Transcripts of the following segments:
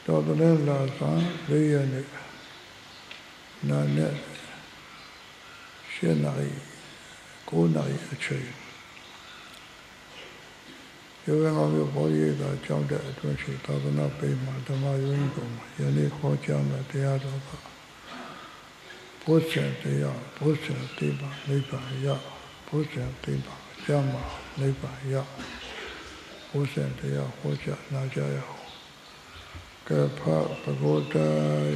တော်တဲ့လာစာ၄ရက်နေ့နာနဲ့7 နာရီ9 နာရီအချိန်ယောဂအောင်မျိုးဘောရိတာကြောင်းတဲ့အတွင်းရှိသာသနာ့ပိမှာဓမ္မယုံပုံယနေ့ဟောကြားမယ့်တရားတော်ကဘုရားတရားဘုရားတိပါနိဗ္ဗာန်ရဘုရားတိပါကျမ်းမှာနိဗ္ဗာန်ရဘုရားတရားဟောကြားနာကြရအောင်ကဖပဂောတယ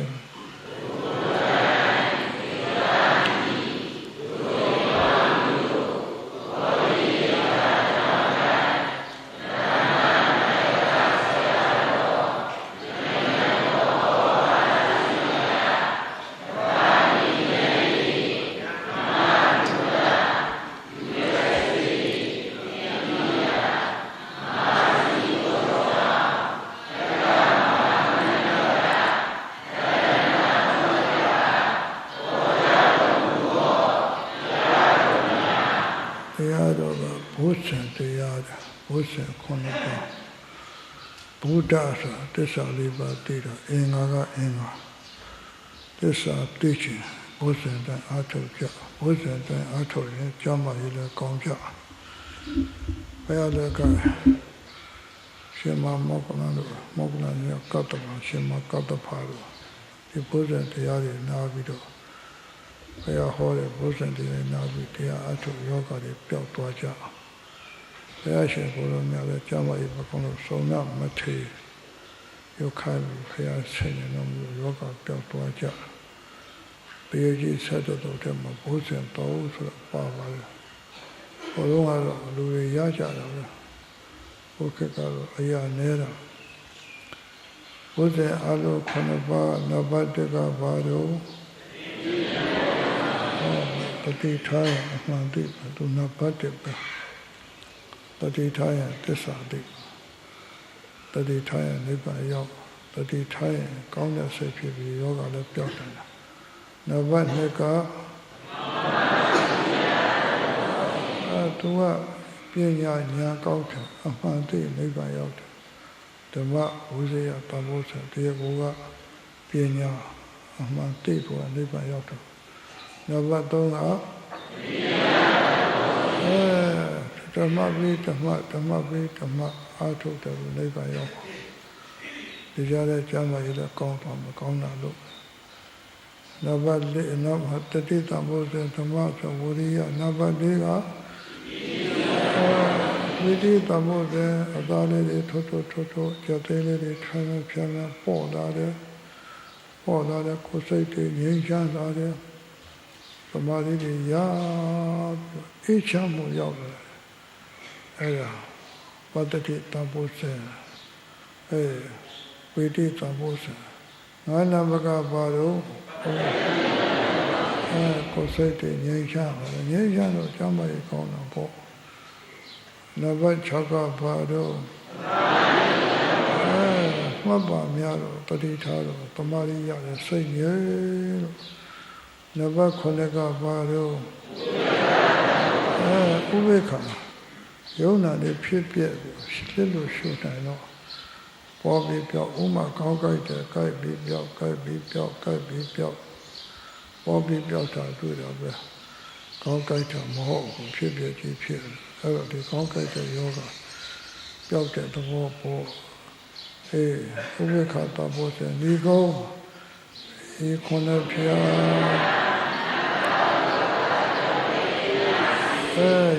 ဘုဒ္ဓဆိုသစ္စာလေးပါးသိတာအင်္ဂါကအင်္ဂါသစ္စာသိခြင်းဘုဇဉ်တန်အားထုတ်ကြဘုဇဉ်တန်အားထုတ်ရင်ကျမ်းမာရေးလည်းကောင်းကြဘယ်လိုကရှင်မမောကလန်တို့မောကလန်ရကတ္တမရှင်မကတ္တဖာတို့ဒီဘုဇဉ်တရားတွေနားပြီးတော့ဘုရားဟောတဲ့ဘုဇဉ်တရားနားပြီးတရားအားထုတ်ယောဂတွေပျောက်သွားကြဘုရားရှင်ကိုယ်တော်များလည်းကျမ်းမာရေးမကောင်းလို့ဆုံးမမထေရုပ်ခိုင်းဘုရားဆင်ញတော်မူယောဂပျောက်သွားကြပေကြီးဆက်တော်တဲ့မှာဘုဇဉ်တော်ဆိုတော့ပါပါတယ်ဘုလုံးကတော့လူတွေရကြတာပဲဘုခေတ်ကတော့အရာနေတာဘုဇဉ်အလို9 ပါးနံပါတ်1ကဘာလို့တတိထားအမှန်တည်းသူနံပါတ်1ပဲတတိထားရသစ္စာတိတတိထားရနိဗ္ဗာန်ရောက်တတိထားရကောင်းတဲ့စိတ်ဖြစ်ပြီးယောဂလည်းပျောက်တယ်နံပါတ်2ကသူကပညာဉာဏ်ကောင်းတယ်အမှန်တည်းနိဗ္ဗာန်ရောက်တယ်ဓမ္မဝိဇ္ဇာတမောဆန်တရားကိုကပညာအမှန်တည်းကိုနိဗ္ဗာန်ရောက်တယ်နံပါတ်3ကဓမ္မပိဓမ္မပိဓမ္မအားထုတ်တယ်နိဗ္ဗာန်ရောက်ဒီကြားတဲ့ကျမ်းမာရေးလည်းကောင်းသွားမကောင်းတာလို့နံပါတ်4နံပါတ်တတိတမောဇဉ်ဓမ္မဆိုဝရိယနံပါတ်4ကဝိတိတမောဇဉ်အသာလေးတွေထိုးကြတဲ့လေးတွေထိုင်ဖြန်းပေါ်လာတယ်ကိုယ်စိတ်တွေငြိမ်းချမ်းလာတယ်သမာဓိတွေရအေးချမ်းမှုရောက်တယ်အဲ့ဒါပတ္တိတမောဇဉ်ဝိတိတမောဇဉ်ငါးနံပါတ်ကဘာလို့ကိုယ်စိတ်တွေငြိမ်းချမ်းတော့ကျမ်းမာရေးကောင်းတာပေါ့နံပါတ်6ကဘာလို့ မှတ်ပါများတော့တတိထားတော့တမာရီရတဲ့စိတ်ရဲ့လို့နံပါတ်9ကပါတော့ဥပေက္ခယုံနာလေးဖြစ်ပြက်ဖြစ်လို့ရှုနိုင်တော့ပေါ်ပြီးပြောက်ဥမာကောင်းကြိုက်တယ်ကြိုက်ပြီးပြောက်ကြိုက်ပြီးပြောက်ကြိုက်ပြီးပြောက်ပေါ်ပြီးပြောက်တာတွေ့တော့ပဲကောင်းကြိုက်တာမဟုတ်ဘူးဖြစ်ပြက်ကြီးဖြစ်အဲ့တော့ဒီကောင်းကြိုက်တဲ့ယောဂပြောက်တဲ့သဘောပေါ်ဥပေက္ခတဘောစဒီကောဒီခုနဖျား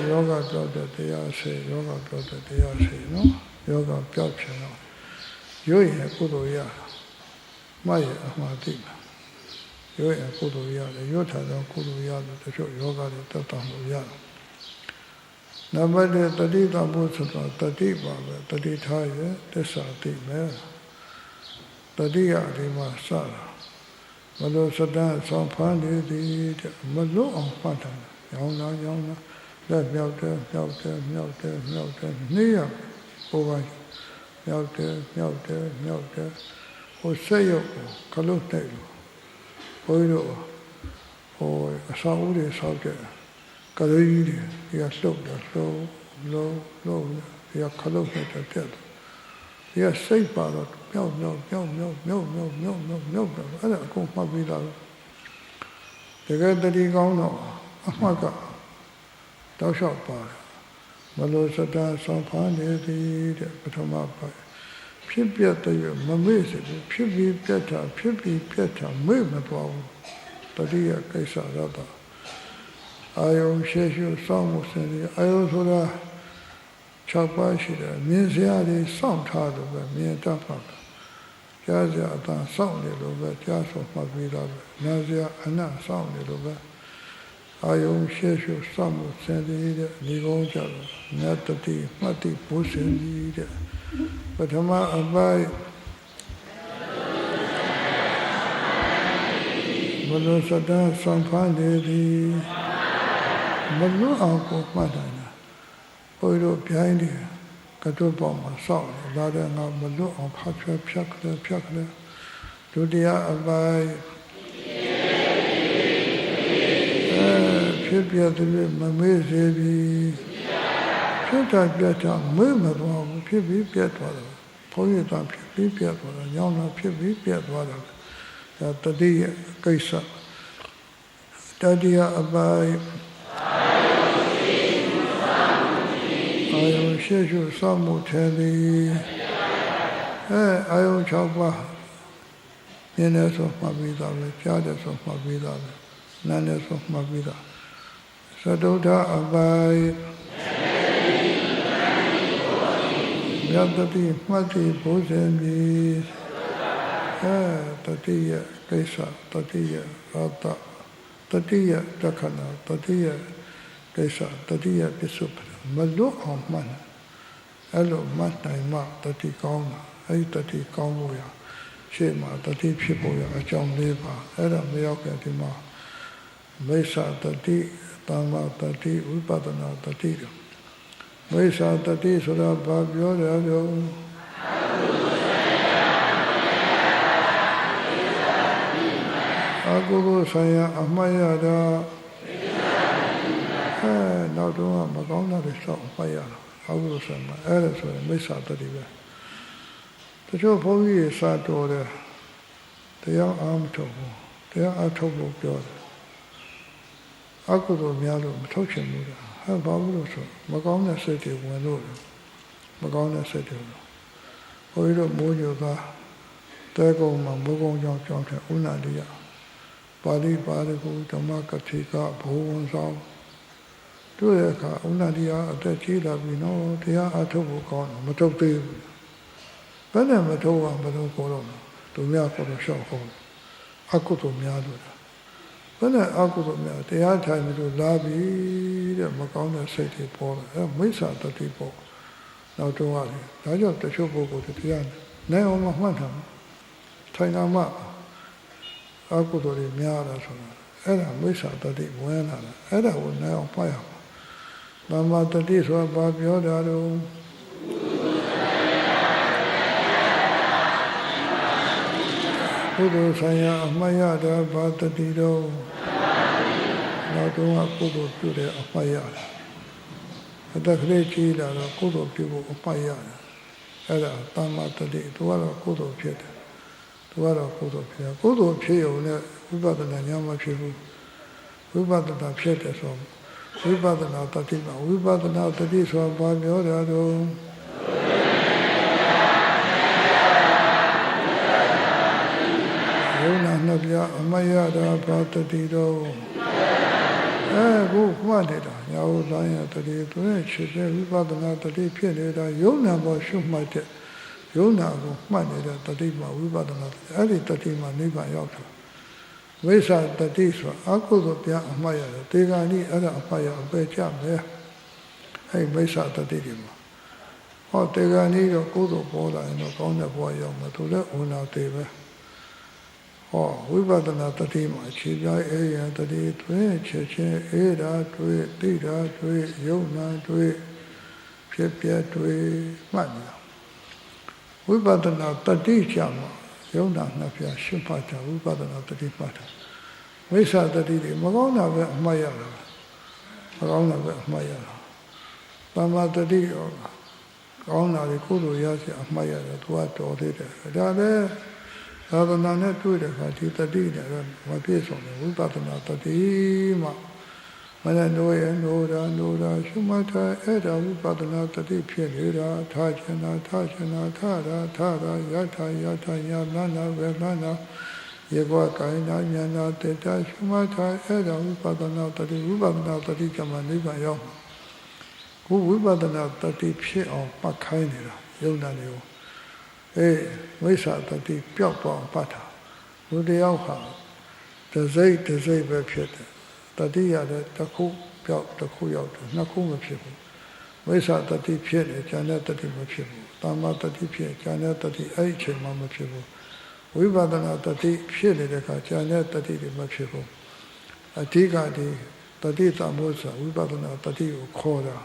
ယောဂပြောက်တဲ့တရားစေယောဂပြောက်တဲ့တရားစေနော်ယောဂပြောက်ချင်တော့ရွေ့ရကုသိုလ်ရမှတ်ရအမှားသိမှာရွေ့ရကုသိုလ်ရတယ်ရွတ်ထားတော့ကုသိုလ်ရတယ်တချို့ယောဂတွေတက်တောင်းလို့ရတယ်နံပါတ်1တတိတဘုဆိုတာတတိပါပဲတတိထားရသစ္စာသိမယ်တတိယဒီမှာစတာမလို့စတန်းဆောင်ဖန်းနေသည်မလို့အောင်ဖတ်တယ်ရောင်းလာလက်မြောက်တယ်မြောက်တယ်မြောက်တယ်မြောက်တယ်နေရပေါ်ပါမြောက်တယ်မြောက်တယ်မြောက်တယ်ဟိုဆက်ရုပ်ခလုတ်တယ်ဘိုးတို့ဟိုအစာဦးတွေဆောက်တယ်ကလေးကြီးတွေဒီကလှုပ်တယ်လှုပ်ဒီကခလုတ်နဲ့တက်တယ်ဒီကစိတ်ပါတော့မြောက်တော့အဲ့ဒါအကုန်မှတ်ပြီးသားတကယ်တတိကောင်းတော့အမှတ်ကတောက်လျှောက်ပါတယ်မလို့စတာဆောင်ဖန်းနေသည်တဲ့ပထမပိုင်းဖြစ်ပြတဲ့မမေ့စေဘူးဖြစ်ပြီးပြတ်တာမေ့မသွားဘူးတတိယကိစ္စတော့အာယုံရှေ့ရှုစောင့်မှုစင်အာယုံဆိုတာ6ပါးရှိတယ်မြင်စရာတွေစောင့်ထားလို့ပဲမြင်တတ်ပါကြားစရာအတန်စောင့်နေလို့ပဲကြားဆုံးမှတ်ပြီးတော့နားစရာအနံ့စောင့်နေလို့ပဲအာယုံရှေ့ရှုစောင့်မှုစင်တဲ့ဒီကုန်းကြတော့နတ်တတိမှတ်တိဘုစင်ကြီးတဲ့ပထမအပိုင်းမလို့စတာဆောင်ဖန်းနေသည်မလို့အောင်ကိုမှတ်တယ်ဘုရားတို့ပြိုင်းတယ်ကတော့ပေါ့မှာစောင့်လာတဲ့ငါမလို့အောင်ဖြတ်ကလေးဒုတိယအပိုင်းဖြစ်ပြတဲ့မမေ့စေပြီဖြစ်တာပြတ်တာမေ့မသွားဘူးဖြစ်ပြီးပြတ်သွားတယ်ဘုန်းကြီးကဖြစ်ပြီးပြတ်သွားတယ်ညောင်းတာဖြစ်ပြီးပြတ်သွားတယ်ဒါတတိယကိစ္စတတိယအပိုင်းအာယုံရှေ့ရှုစောင့်မှုထဲသည်အာယုံ6ပါးမြင်တယ်ဆိုမှတ်ပြီးသားပဲကြားတယ်ဆိုမှတ်ပြီးသားပဲနားတယ်ဆိုမှတ်ပြီးသားသတုထအပိုင်းယတတိမှတ်တိဘုဇင်ပြီးတတိယကိစ္စတတိယရတတတိယတက္ခဏတတိယကိစ္စတတိယပစ္စုပ္ပန်မလွတ်အောင်မှတ်အဲ့လိုမှတ်နိုင်မှတတိကောင်းတာအဲ့ဒီတတိကောင်းဖို့ရရှေ့မှာတတိဖြစ်ဖို့ရအကြောင်း၄ပါးအဲ့ဒါမရောက်ခင်ဒီမှာမိစ္ဆာတတိတမ္မာတတိဝိပဿနာတတိမိစ္ဆာတတိဆိုတာဘာပြောတယ်လို့အကုသိုလ်ဆိုင်ရာအမှားရတာနောက်တော့မကောင်းတာတွေစောင့်မှတ်ရတာအကုသိုလ်ဆိုင်မှာအဲ့ဒါဆိုရင်မိစ္ဆာတတိပဲတချို့ဘုန်းကြီးစာတော်တယ်တရားအားမထုတ်ဘူးတရားအားထုတ်ဖို့ပြောတယ်အကုသိုလ်များလို့မထုတ်ချင်ဘူးလားဘာလို့ဆိုမကောင်းတဲ့စိတ်တွေဝင်လို့မကောင်းတဲ့စိတ်တွေဘုန်းကြီးတို့မိုးညိုကတဲကုန်းမှာမိုးကုန်းကြောင်းကြောင်းတဲ့ဥနာတိယပါဠိပါဠိကိုဓမ္မကတိကဘုံဝန်ဆောင်တို့ရဲ့အခါဥနာတိယအသက်ကြီးလာပြီနော်တရားအားထုတ်ဖို့ကောင်းတယ်မထုတ်သေးဘူးဘယ်နဲ့မထုတ်အောင်ဘယ်လိုခေါ်တော့သူများခေါ်တော့ရှောက်ခေါ်အကုသိုလ်များလို့ဘယ်နဲ့အကုသိုလ်များတရားထိုင်လို့လာပြီတဲ့မကောင်းတဲ့စိတ်တွေပေါ်တယ်မိစ္ဆာတတိပေါ်နောက်တော့ရတယ်ဒါကြောင့်တချို့ပုဂ္ဂိုလ်တွေတရားနိုင်အောင်မှတ်ထားထိုင်တာမှအကုသိုလ်တွေများတာဆိုတာအဲ့ဒါမိစ္ဆာတတိဝင်လာတာအဲ့ဒါကိုနိုင်အောင်ဖတ်ရမှာသမာတတိဆိုတာဘာပြောတာတော့ ကုသိုလ်ဆိုင်ရာအမှတ်ရတာဘာတတိတော့နောက်တော့ကုသိုလ်ပြုတဲ့အမှတ်ရတယ်အတက်ကလေးကြီးလာတော့ကုသိုလ်ပြုဖို့အမှတ်ရတယ်အဲ့ဒါတမ္မာတတိသူကတော့ကုသိုလ်ဖြစ်တယ်သူကတော့ကုသိုလ်ဖြစ်ကုသိုလ်ဖြစ်ုံနဲ့ဝိပဿနာဉာဏ်မဖြစ်ဘူးဝိပဿနာဖြစ်တယ်ဆိုဝိပဿနာတတိမှာဝိပဿနာတတိဆိုဘာပြောတာတော့ယုံနာနှစ်ပြအမရတာဘာတတိတော့ကိုမှတ်နေတာညာဥတိုင်းရတတိသူရဲ့ခြေတဲ့ဝိပဿနာတတိဖြစ်နေတာယုံနာပေါ်ရှုမှတ်တဲ့ယုံနာကိုမှတ်နေတဲ့တတိမှာဝိပဿနာအဲ့ဒီတတိမှာနိဗ္ဗာန်ရောက်တာဝိသတတိဆိုအကုသိုလ်ပြန်အမှတ်ရတယ်တေဂာနိအဲ့ဒါအမှတ်ရအပေချမယ်အဲ့ဝိသတတိဒီမှာဟောတေဂာနိတော့ကုသိုလ်ပေါ်လာရင်တော့ကောင်းတဲ့ဘဝရောက်မှာသူလည်းဝိနာတေပဲဟောဝိပဿနာတတိမှာခြေပြအေးရတတိတွင်ချက်ချင်းအေးတာတွေ့သိတာတွေ့ယုံနာတွေ့ဖြစ်ပြတွေ့မှတ်နေတာဝိပဿနာတတိကြမှာယုံနာနှစ်ပြရှုမှတ်တာဝိပဿနာတတိမှတ်တာဝိသတတိတွေမကောင်းတာပဲအမှတ်ရတာမကောင်းတာပဲအမှတ်ရတာတမ္မာတတိရောကောင်းတာတွေကုသိုလ်ရစီအမှတ်ရတယ်သူကတော်သေးတယ်ဒါလည်းသာသနာနဲ့တွေ့တဲ့အခါဒီတတိနဲ့တော့မပြည့်စုံဘူးဝိပဿနာတတိမှမလည်းနိုးရနိုးတာရှုမှတ်တာအဲ့ဒါဝိပဿနာတတိဖြစ်နေတာထားချင်တာထားတာယထာညာနာနာဝေနာနာယေဘကိုင်းနာဉာဏတေတရှုမှတ်တာအဲ့ဒါဝိပဿနာတတိကမှနိဗ္ဗာန်ရောက်ကိုဝိပဿနာတတိဖြစ်အောင်ပတ်ခိုင်းနေတာယုံနာတွေကိုဝိသတတိပျောက်သွားအောင်ပတ်တာလူတယောက်ဟာတစိတ်ပဲဖြစ်တယ်တတိရတဲ့တစ်ခုပျောက်တစ်ခုရောက်တယ်နှစ်ခုမဖြစ်ဘူးဝိသတတိဖြစ်တယ်ဉာဏ်တတိမဖြစ်ဘူးတမ္မာတတိဖြစ်ဉာဏ်တတိအဲ့အချိန်မှမဖြစ်ဘူးဝိပဿနာတတိဖြစ်နေတဲ့အခါဉာဏ်တတိတွေမဖြစ်ဘူးအဓိကဒီတတိတမောဇဝိပဿနာတတိကိုခေါ်တာ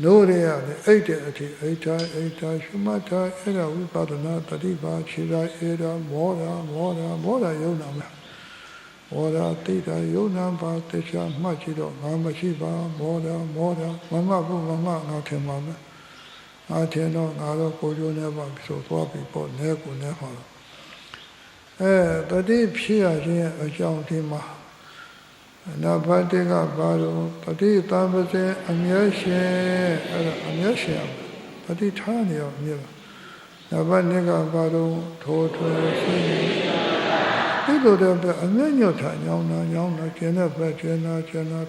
နိုးရရတယ်အဲ့တဲ့အထိအိဋ္ဌာရှုမှတ်တာအဲ့ဒါဝိပဿနာတတိပါခြေတာအေးတာမောတာယုံနာမယ်မောတာတိတာယုံနာပါတခြားမှတ်ကြည့်တော့ငါမရှိပါမောတာမမဘူးငါထင်ပါမယ်ငါထင်တော့ငါတော့ကိုယ်ကျိုးနေပါဆိုသွားပြီပေါ့နဲကိုနဲဟောတတိဖြစ်ရခြင်းအကြောင်းဒီမှာနာဘတိကဘာလို့တတိတံပစေအမျက်ရှင်အဲ့ဒါအမျက်ရှင်တတိထားနေရောမြင်နာဘနိကဘာလို့ထိုးထွင်းရှိဒီလိုတဲ့အမျက်ညွတ်တာညောင်းတာကျင်းတဲ့ဘက်ကျင်းတာ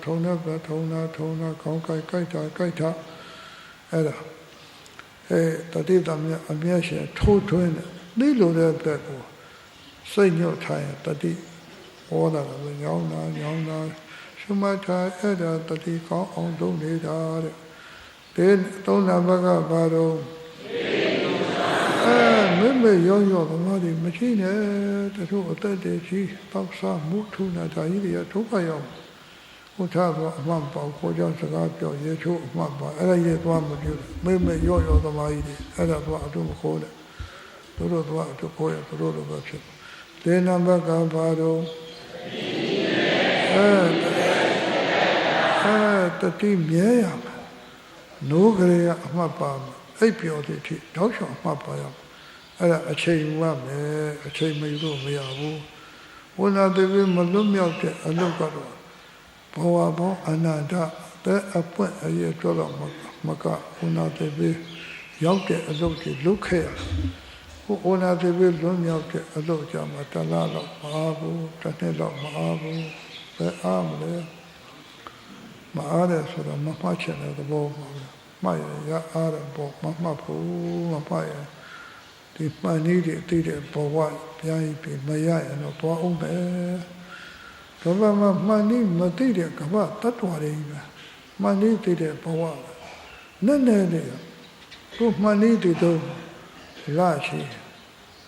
ထုံတဲ့ဘက်ထုံတာခေါင်းကိုက်တာအဲ့ဒါတတိတံအမျက်ရှင်ထိုးထွင်းတယ်ဒီလိုတဲ့ဘက်ကိုစိတ်ညွတ်ထိုင်တတိဟောတာကညောင်းတာရှုမှတ်တာအဲ့ဒါတတိကောင်းအောင်လုပ်နေတာတဲ့ဒီသုံးနာဘကဘာတော့မေရောသမားတွေမရှိနဲ့တချို့အသက်တွေကြီးတောက်စားမှုထုနာတာကြီးတွေကဒုက္ခရောက်ဟိုထားတော့အမှန်ပေါ့ကိုကြောင့်စကားပြောရေချိုးအမှန်ပါအဲ့ဒါကြီးသွားမပြုမေရောသမားကြီးတွေအဲ့ဒါတော့အတူမခိုးနဲ့တို့တော့အတူခိုးရတို့လိုပဲဖြစ်ဒီနံပါတ်ကဘာတော့တတိမြဲရမယ်နိုးကြရအမှတ်ပါမယ်အိပ်ပျော်တဲ့အထိတောက်ချောင်အမှတ်ပါရမယ်အဲ့ဒါအချိန်ယူရမယ်အချိန်မယူလို့မရဘူးဝိနာတိပိမလွတ်မြောက်တဲ့အလုပ်ကတော့ဘဝပေါင်းအနန္တတဲ့အပွင့်အရေးတော်တော့မကဝိနာတိပိရောက်တဲ့အလုပ်တွေလုပ်ခဲ့ရဝိနာတိပိလွတ်မြောက်တဲ့အလုပ်ကြမှာတလားတော့မအားဘူးတစ်နှစ်တော့မအားဘူးဘယ်အားမလဲမအားတယ်ဆိုတော့မမှတ်ချင်တဲ့သဘောပါပဲမှတ်ရအားတယ်ပေါ့မမှတ်ဘူးမမှတ်ရဒီမှန်နေတဲ့အတိတဲ့ဘဝပြန်ပြီးမရရင်တော့သွားအောင်ပဲကမ္ဘာမှာမှန်နေမသိတဲ့ကမ္ဘာတ attva တွေပဲမှန်နေသိတဲ့ဘဝနဲ့ကိုမှန်နေတဲ့တော့လာရှိ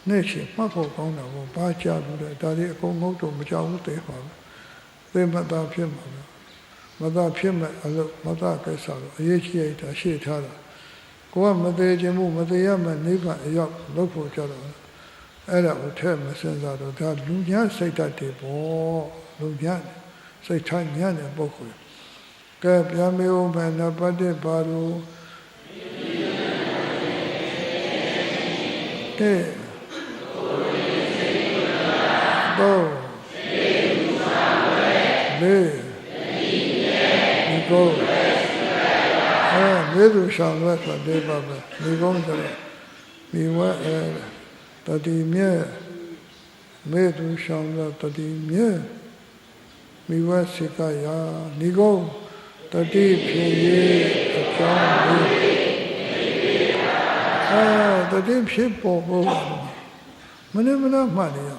နေရှိမှတ်ဖို့ကောင်းတာကိုဘာကြလို့လဲဒါတွေအကုန်ငုတ်တော့မကြောက်ဘူးတဲ့ပါပဲသိမသာဖြစ်မှာပဲမသာဖြစ်မဲ့အလုပ်မသာကိစ္စတော့အရေးကြီးတာရှေ့ထားတာကိုကမသေးခြင်းမှုမသေးရမဲ့နိဗ္ဗာန်အရောက်လုပ်ဖို့ကြတော့ အဲ့ဒါကိုထဲမစင်စားတော့ဒါလူညာစိတ်ဓာတ်တွေပေါ့လူညာစိတ်ထားညံ့တဲ့ပုဂ္ဂိုလ်ကဲပြန်မေးဦးမယ်နံပါတ်1ပါလို့တဲ့တော့မေဒီကောမေသူရှောင်းလွတ်ဆိုတဲ့ပါပဲဒီကောဆိုတော့ဒီဝဲတတိမြဲမေသူရှောင်းလွတ်တတိမြဲမိဝဲစိကရာဒီကောတတိဖြစ်ရေးအကြောင်းတတိဖြစ်ပေါ်ဖို့မနေ့မနက်မှတ်နေရ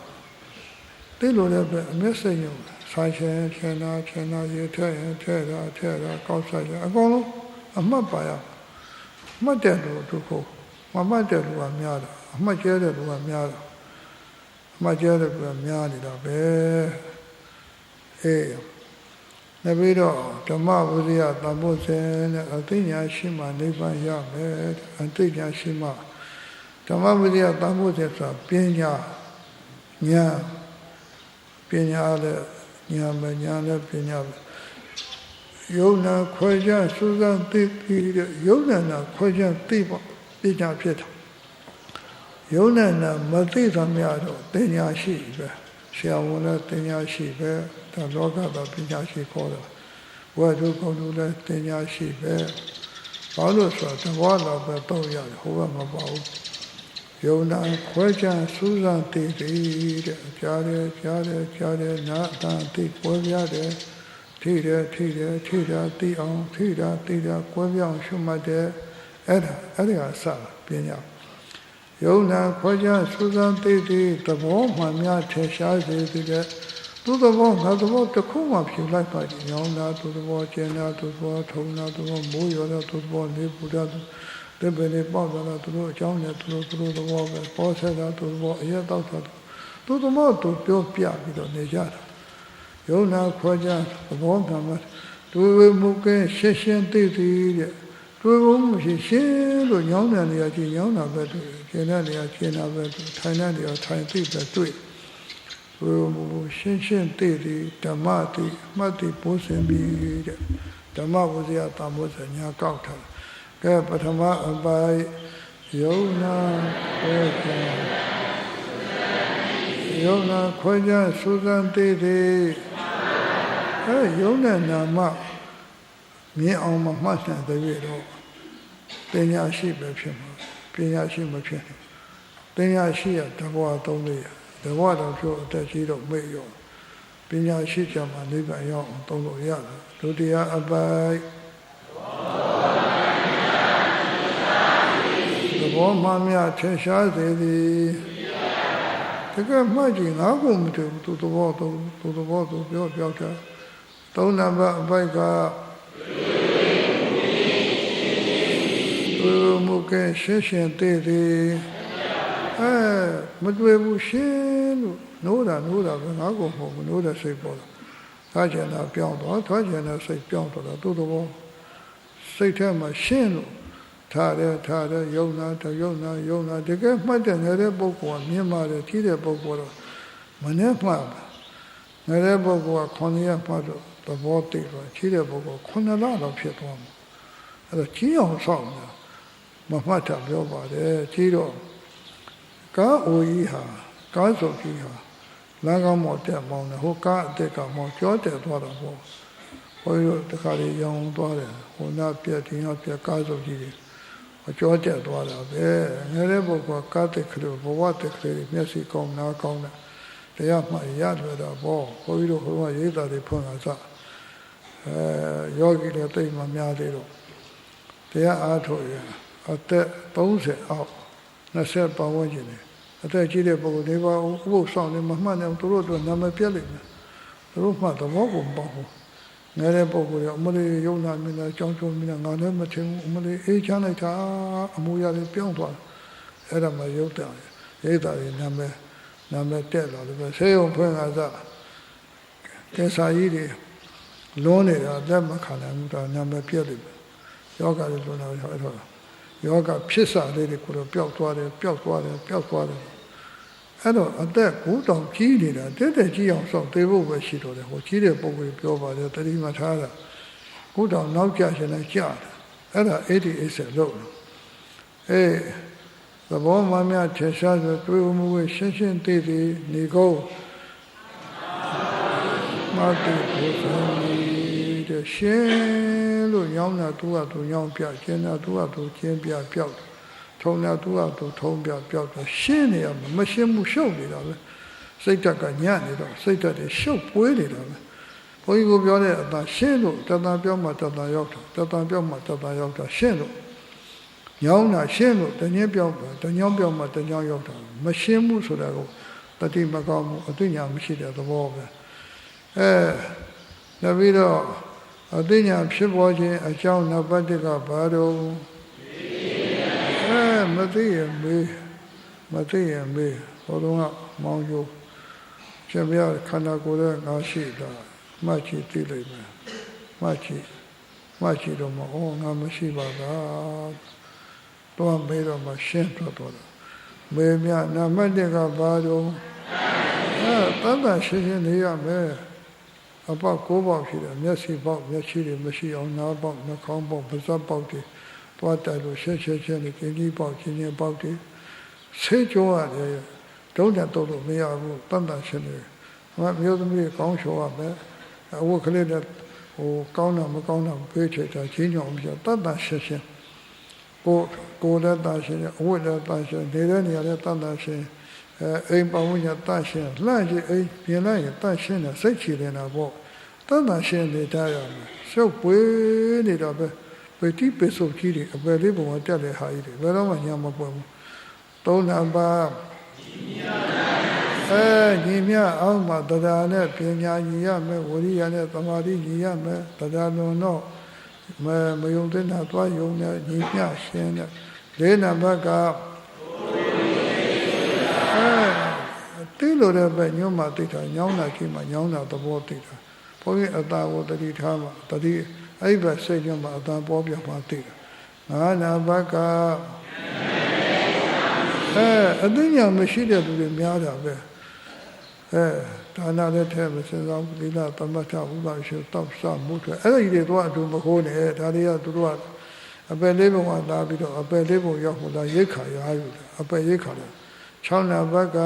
တိလို့လည်းပဲအမျက်စိညုံဆိုင်ချင်နာရေထဲရင်ထဲတာကောက်ဆိုင်အကုန်လုံးအမှတ်ပါရမှတ်တဲ့လူတို့ကိုမမှတ်တဲ့လူကများတာအမှတ်ကျဲတဲ့လူကများတာအမှတ်ကျဲတဲ့လူကများနေတာပဲနေပြီးတော့ဓမ္မဝိရိယတန်ဖိုးစဉ်နဲ့အသိဉာဏ်ရှိမှနိဗ္ဗာန်ရမယ်အသိဉာဏ်ရှိမှဓမ္မဝိရိယတန်ဖိုးစဉ်ဆိုတာပညာဉာဏ်ပညာလည်းဉာဏ်ပဲဉာဏ်လည်းပညာပဲယုံနာခွဲခြားစူးစမ်းသိပြီးတဲ့ယုံနာခွဲခြားသိပါပညာဖြစ်တာယုံနာမသိသမျှတော့ပညာရှိပဲဆရာဝန်လည်းပညာရှိပဲဒါလောကကပညာရှိခေါ်တာဝိသုကုံတို့လည်းပညာရှိပဲဘာလို့ဆိုတော့ဘဝတော့ပဲတော့ရတယ်ဟိုဘက်မပေါ့ဘူးယုံနာခွဲခြားစူးစမ်းသိပြီးတဲ့ကြားတယ်နာအတန်သိပွဲပြတယ်ထိတယ်သိအောင်ထိတာကွဲပြောင်းရှုမှတ်တယ်အဲ့ဒါစပညာယုံနာခွဲခြားစူးစမ်းသိပြီးသဘောမှန်များထင်ရှားစေတဲ့သူသဘောငါသဘောတစ်ခုမှဖြစ်လိုက်ပါညောင်းတာသူသဘောကျင်တာသူသဘောထုံတာသူသဘောမိုးရောတာသူသဘောနေပူတာတပည့်တွေပေါက်တာသူတို့အကြောင်းနဲ့သူတို့သဘောပဲပေါ်ဆက်တာသူသဘောအရက်တောက်တာသူသဘောသူပြောပြပြီးတော့နေကြတာယုံနာခွဲခြားသဘောမှန်မှတွေ့ဝမှုကင်းရှင်းသိတဲ့တွေ့ဝမှုရှင်းလို့ညောင်းတဲ့နေရာကြီးညောင်းတာပဲတွေ့ကျင်တဲ့နေရာကျင်တာပဲတွေ့ထိုင်တဲ့နေရာထိုင်သိပဲတွေ့ဝိမှုရှင်းသိတဲ့ဓမ္မတိမှတ်တိပိုးစင်ပြီးတဲ့ဓမ္မဝိဇ္ဇာတမောစညာကောက်ထားကဲပထမအပိုင်းယုံနာခွဲခြားယုံနာခွဲခြားစူးစမ်းသိတဲ့ယုံနဲ့နာမမြင်အောင်မမှတ်နိုင်တဲ့တော့ပညာရှိပဲဖြစ်မှာပညာရှိမဖြစ်ဘူးပညာရှိရတဘောသုံးလေးတဘောတော့ပြောအသက်ကြီးတော့မေ့ရောပညာရှိကြမှာနိဗ္ဗာန်ရောက်အောင်သုံးလို့ရတယ်ဒုတိယအပိုင်းသဘောမှန်များထင်ရှားစေသည်တကယ်မှတ်ကြည့်ငါ့ကိုမတွေ့ဘူးသူသဘောသူပြောတာသုံးနံပါတ်အပိုက်ကမုကဲရှင်းသိသည်မတွေ့ဘူးရှင်းလို့နိုးတာပဲငါ့ကိုမဟုတ်ဘူးနိုးတဲ့စိတ်ပေါ်လာထားချင်တာပြောင်းသွားထားချင်တဲ့စိတ်ပြောင်းသွားတာသူ့သဘောစိတ်ထဲမှာရှင်းလို့ထားတယ်ယုံနာတကယ်မှတ်တဲ့ငယ်တဲ့ပုဂ္ဂိုလ်ကမြင်ပါတယ်ကြီးတဲ့ပုဂ္ဂိုလ်တော့မနဲ့မှတ်ငယ်တဲ့ပုဂ္ဂိုလ်က9ရက်မှတ်တော့သဘောသိတော့ကြီးတဲ့ပုဂ္ဂိုလ်9လတော့ဖြစ်သွားမှာအဲ့တော့ကြီးအောင်ဆောက်နေတာမမှတ်တာပြောပါတယ်ကြီးတော့ကားအိုကြီးဟာကားစုပ်ကြီးဟာလမ်းကောင်းမော်တက်မောင်းတယ်ဟိုကားအတက်ကမောင်းကြောတက်သွားတာပေါ့ဘုန်းကြီးတို့တခါလေးရောင်းသွားတယ်ဟိုနာပြက်ဒီနာပြက်ကားစုပ်ကြီးတွေအကျော်တက်သွားတာပဲငယ်တဲ့ပုဂ္ဂိုလ်ကကားတက်ကလေးဘဝတက်ကလေးမျက်စိကောင်းနားကောင်းတယ်တရားမှရလွယ်တာပေါ့ဘုန်းကြီးတို့ဟိုကရေးတာတွေဖွင့်လာစယောဂီတွေတိတ်မှများသေးတော့တရားအားထုတ်ရအသက်30အောက်20ပတ်ဝန်းကျင်နေအသက်ကြီးတဲ့ပုဂ္ဂိုလ်တွေပါဥပုသ်ဆောင်နေမှမှတ်နေသူတို့အတွက်နာမည်ပြက်လိမ့်မယ်သူတို့မှသဘောကိုမပေါဘူးငယ်တဲ့ပုဂ္ဂိုလ်ရအမလေးယုံနာမြင်တာကြောင်းကျုံမြင်တာငါလည်းမထင်ဘူးအမလေးအေးချမ်းလိုက်တာအမူအရာတွေပြောင်းသွားအဲ့ဒါမှရုပ်တယ်ရိတ်တာတွေနာမည်တက်လာတယ်ပဲဆေးရုံဖွင့်လာစကဲစာကြီးတွေလွန်းနေတာလက်မခံနိုင်ဘူးဒါနာမည်ပြက်လိမ့်မယ်ယောဂတွေလွန်းတာအဲ့တော့ယောဂဖြစ်စာလေးတွေကိုတော့ပျောက်သွားတယ် အဲ့တော့အသက်ကိုတောင်ကြီးနေတာတက်ကြီးအောင်စောင့်သေးဖို့ပဲရှိတော့တယ်ဟိုကြီးတဲ့ပုံကိုပြောပါတယ်တတိမထားတာကိုတောင်နောက်ကျရှင်လည်းကြာတယ်အဲ့ဒါ88လို့သဘောမှများထင်ရှားဆိုတွေ့မှုဝေရှင်းရှင်းသိသိနေကုန်မတိဘုရားတဲ့ရှင်လို့ညောင်းတာသူကသူညောင်းပြကျင်းတာသူကသူကျင်းပြပြောက်ထုံတာသူကသူထုံပြပြောက်တော့ရှင်းနေရမရှင်းမှုရှုပ်နေတာပဲစိတ်ဓာတ်ကညံ့နေတော့စိတ်ဓာတ်တွေရှုပ်ပွေးနေတာပဲဘုန်းကြီးကပြောတဲ့အတန်ရှင်းလို့တတန်ပြောမှတတန်ရောက်တာတတန်ပြောမှတတန်ရောက်တာရှင်းလို့ညောင်းတာရှင်းလို့တညင်းပြောမှတညောင်းပြောမှတညောင်းရောက်တာမရှင်းမှုဆိုတာကိုတတိမကောင်းမှုအသိဉာဏ်မရှိတဲ့သဘောပဲနောက်ပြီးတော့အသိဉာဏ်ဖြစ်ပေါ်ခြင်းအကြောင်းနံပါတ်1ကဘာတော့မသိရင်မေးဟိုတုန်းကမောင်ကျိုးရှင်ပြခန္ဓာကိုယ်ရဲ့ငါရှိတာမှတ်ချသိလိမ့်မယ်မှတ်ချတော့မအော်ငါမရှိပါလားတော့မေးတော့မှရှင်းတော့မေးမြနံပါတ်1ကဘာတော့တန်တန်ရှင်းရှင်းနေရမယ်အပေါက်9ပေါက်ရှိတယ်မျက်စိပေါက်မျက်ရှိတွေမရှိအောင်နားပေါက်နှာခေါင်းပေါက်ပါးစပ်ပေါက်တွေတွားတိုက်လို့ရှင်းနေကျင်းကြီးပေါက်ကျင်းပေါက်တွေဆေးကြောရတယ်ဒုံးတက်တော့လို့မရဘူးတန်တန်ရှင်းနေမျိုးသမီးကောင်းရှော်ရမယ်အဝတ်ကလေးနဲ့ဟိုကောင်းတာမကောင်းတာပေးချေတာချင်းကြောင်ပြတန်တန်ရှင်းကိုယ်လည်းတန်ရှင်းအဝတ်လည်းတန်ရှင်းနေတဲ့နေရာလည်းတန်တန်ရှင်းအိမ်ပေါင်းညာတန့်ရှင်းလှကြည့်အိမ်ပြင်လိုက်ရင်တန့်ရှင်းတယ်စိတ်ချနေတာပေါ့တန့်တန့်ရှင်းနေကြရမယ်ရှုပ်ပွေးနေတော့ပဲပတိပစ္စုပ္ကြီးတွေအပယ်လေးပုံကတက်တဲ့ဟာကြီးတွေဘယ်တော့မှညာမပွက်ဘူးသုံးနံပါတ်ညီမြအောင်မှာတရားနဲ့ပညာညီရမယ်ဝိရိယနဲ့သမာဓိညီရမယ်တရားလွန်တော့မယုံတဲ့နာသွားယုံနဲ့ညီမြရှင်းတဲ့လေးနံပါတ်ကတိလို့တဲ့ပဲညွှန်မှသိတာညောင်းတာကြီးမှညောင်းတာသဘောသိတာဘုန်းကြီးအတာကိုတတိထားမှတတိအဲ့ဘစိတ်ညွှန်မှအတာပေါ်ပြမှသိတာငါးနံပါတ်ကအသိဉာဏ်မရှိတဲ့လူတွေများတာပဲဒါနလည်းထဲမစင်စားဘူးသီလသမထဥပ္ပါရှုတောက်ဆမှုတွေအဲ့ဒီတွေတော့အတူမခိုးနဲ့ဒါတွေကသူတို့ကအပယ်လေးပုံကလာပြီးတော့အပယ်လေးပုံရောက်လာရိတ်ခါရယူတယ်အပယ်ရိတ်ခါတယ်6နံပါတ်က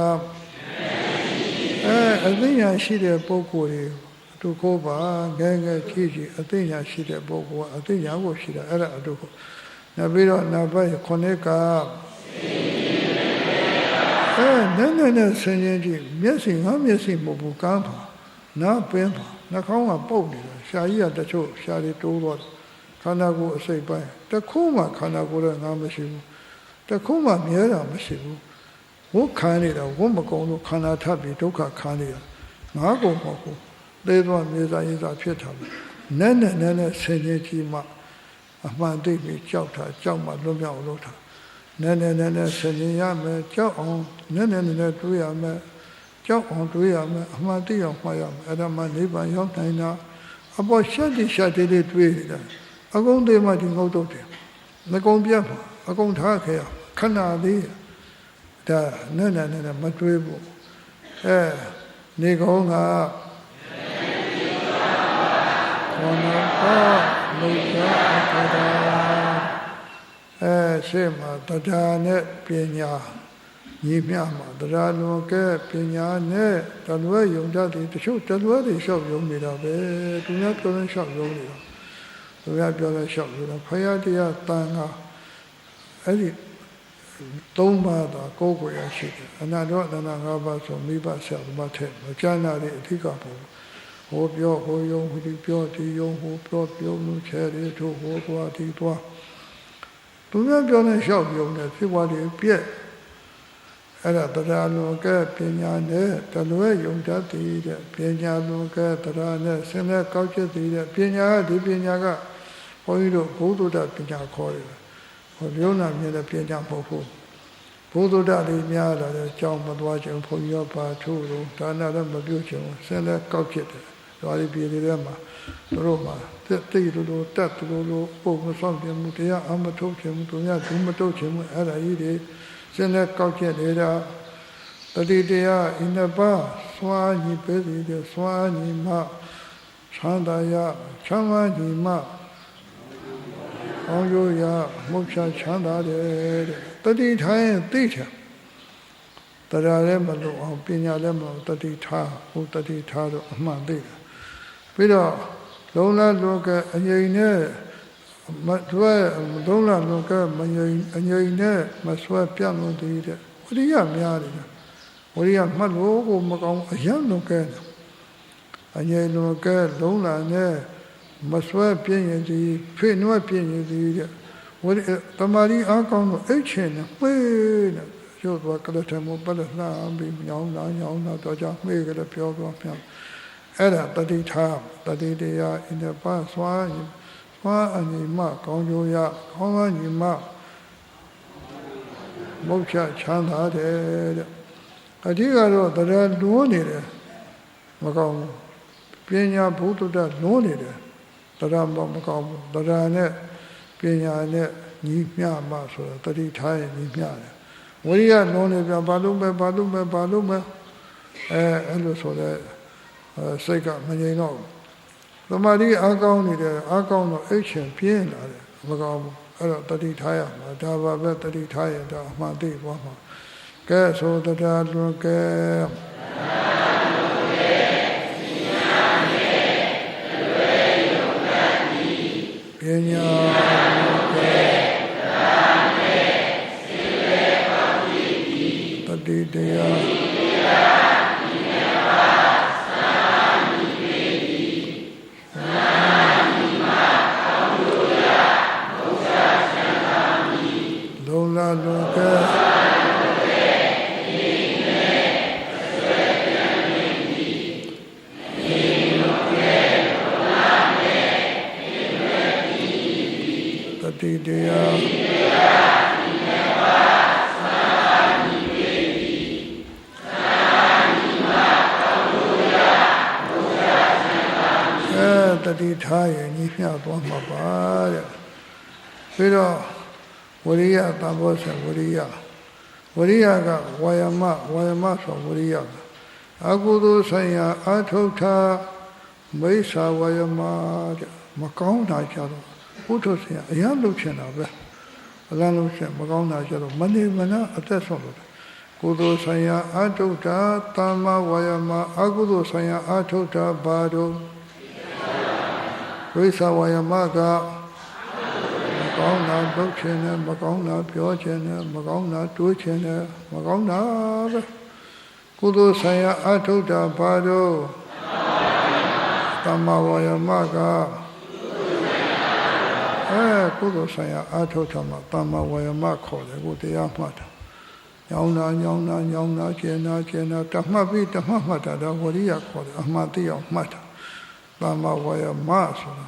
အသိဉာဏ်ရှိတဲ့ပုဂ္ဂိုလ်တွေအတူခိုးပါငယ်ကြီးအသိဉာဏ်ရှိတဲ့ပုဂ္ဂိုလ်ကအသိဉာဏ်ကိုရှိတာအဲ့ဒါအတူခိုးနောက်ပြီးတော့နံပါတ်9ကနဲ့ဆင်းရဲကြီးမျက်စိငါမျက်စိမဟုတ်ဘူးကန်းပါနားပင်းပါနှာခေါင်းကပုတ်နေတာရှားကြီးကတချို့ရှားတွေတိုးတော့ခန္ဓာကိုယ်အစိတ်ပိုင်းတခုမှခန္ဓာကိုယ်ရဲ့ငါမရှိဘူးတခုမှမြဲတာမရှိဘူးဝတ်ခံနေတာဝတ်မကုံလို့ခန္ဓာထပ်ပြီးဒုက္ခခံနေတာငါကုံမဟုတ်ဘူးသေသွားမြေစာရေးစာဖြစ်တာပဲနဲ့ဆင်းရဲကြီးမှအမှန်သိပြီးကြောက်မှလွတ်မြောက်လို့တာနဲ့ဆင်ញင်ရမယ်ကြောက်အောင်နဲ့တွေးရမယ်ကြောက်အောင်တွေးရမယ်အမှန်သိအောင်မှတ်ရမယ်အဲ့ဒါမှနိဗ္ဗာန်ရောက်နိုင်တာအပေါ်ရှက်တိလေးတွေးနေတာအကုန်သေးမှဒီငုတ်တော့တယ်မကုန်ပြတ်ပါအကုန်ထားခဲ့ရခဏလေးဒါနဲ့မတွေးဘူးနေကောင်းကဘောနာပါမိတ်တာရှေ့မှာတရားနဲ့ပညာညီမျှမှာတရားလွန်ကဲပညာနဲ့တလွဲယုံတတ်တယ်တချို့တလွဲတွေလျှောက်ယုံနေတာပဲသူများပြောလဲလျှောက်ယုံနေတာသူများပြောလဲလျှောက်ယုံတာဖယားတရားတန်ခါအဲ့ဒီ3ပါးသာကိုယ်ကိုယ်ရရှိတယ်အနာတော့အနာ5ပါးဆိုမိဘဆရာမထက်မကျမ်းနာတဲ့အဓိကပုံဟိုပြောဟိုယုံဟိုဒီပြောဒီယုံဟိုပြောလို့ချဲရီတို့ဟိုသွားဒီသွားသူများပြောနေလျှောက်ယုံတယ်ဖြစ်သွားတယ်ပြက်အဲ့ဒါတရားလွန်ကဲပညာနဲ့တလွဲယုံတတ်တဲ့ပညာလွန်ကဲတရားနဲ့ဆင်းရဲကောက်ချက်တဲ့ပညာဒီပညာကဘုန်းကြီးတို့ဘုဒ္ဓတပညာခေါ်တယ်ဟိုရုံနာမြင်တဲ့ပညာမဟုတ်ဘူးဘုဒ္ဓတလေးများလာတဲ့ကြောင်းမသွားခြင်းဘုန်းကြီးရောပါထိုးလို့ဒါနလည်းမပြုခြင်းဆင်းရဲကောက်ချက်တယ်ဒါလေးပြည်တွေမှာတို့မှာတိတ်လို့တတ်လို့ပုံမဆောင်ခြင်းမူတရားအမထုတ်ခြင်းမူတို့များဒုမထုတ်ခြင်းမူအဲ့ဒါကြီးတွေစင်းနဲ့ကောက်ချက်နေတာ တတိတရားဤနှစ်ပါးစွာညီပေးသည်စွာညီမှချမ်းသာရချမ်းသာညီမှအောင်ရရမုတ်ချချမ်းသာတယ်တတိထိုင်သိချာတရားလည်းမလို့အောင်ပညာလည်းမလို့တတိထားဟိုတတိထားတော့အမှန်သိတယ်ပြီးတော့လုံးလားလောကအငြိမ်နဲ့မတွဲလုံးလားလောကမငြိမ်အငြိမ်နဲ့မဆွဲပြတ်လို့တည်တဲ့ဝိရိယများတယ်ဝိရိယမှတ်လို့ကိုမကောင်းအယံလောကအငြိမ်လောကလုံးလားနဲ့မဆွဲပြင်းရင်ဒီဖိနွဲ့ပြင်းရင်ဒီတဲ့ဝိရိတမာရီအကောင်းတော့အိတ်ချင်နဲ့မေးနဲ့ကျော်တော့ကလေးတမောပလက်လာပြီးညောင်းလာတော့ကြမေးကြတယ်ပြောတော့ပြန်အဲ့ဒါတတိထားတတိတရားအင်းတဲ့ပါစွာအညီမကောင်းကျိုးရကောင်းအညီမမုတ်ချချမ်းသာတယ်တဲ့အဓိကတော့တရားလွန်းနေတယ်မကောင်းပညာဘုဒ္ဓတလွန်းနေတယ်တရားမကောင်းဘူးတရားနဲ့ပညာနဲ့ညီမျှမှဆိုတော့တတိထားရင်ညီမျှတယ်ဝိရိယလွန်းနေပြန်ဘာလို့မဲအဲ့လိုဆိုတဲ့စိတ်ကမငြိမ်တော့သမာဓိအားကောင်းနေတယ်အားကောင်းတော့အိတ်ချင်ပြင်းလာတယ်မကောင်းဘူးအဲ့တော့တတိထားရမှာဒါပါပဲတတိထားရင်ဒါအမှန်သိသွားမှာကဲဆိုတရားလွန်ကဲပညာတတိတရားလောကတတိတရားတတိထားရင်ညီမျှသွားမှာပါတဲ့ပြီးတော့ဝိရိယတဘောဆဝိရိယကဝါယမဆိုဝိရိယအကုသိုလ်ဆိုင်ရာအထုထာမိစ္ဆာဝါယမတဲ့မကောင်းတာကြတော့ပုထုဆရာအရလုပ်ချင်တာပဲအလန်းလို့ချက်မကောင်းတာကြတော့မနေမနာအသက်ဆုံးလို့ကုသိုလ်ဆိုင်ရာအထုထာသမ္မာဝါယမအကုသိုလ်ဆိုင်ရာအထုထာဘာတို့မိစ္ဆာဝါယမကကောင်းတာလုပ်ချင်တယ်မကောင်းတာပြောချင်တယ်မကောင်းတာတွေးချင်တယ်မကောင်းတာပဲကုသိုလ်ဆိုင်ရာအထုတာဘာတို့သမ္မာဝါယမကကုသိုလ်ဆိုင်ရာအထုတာမှာသမ္မာဝါယမခေါ်တယ်ကိုတရားမှတ်တာညောင်းတာကျင်တာတမှတ်ပြီးတမှတ်မှတ်တာတော့ဝိရိယခေါ်တယ်အမှန်သိအောင်မှတ်တာသမ္မာဝါယမဆိုတာ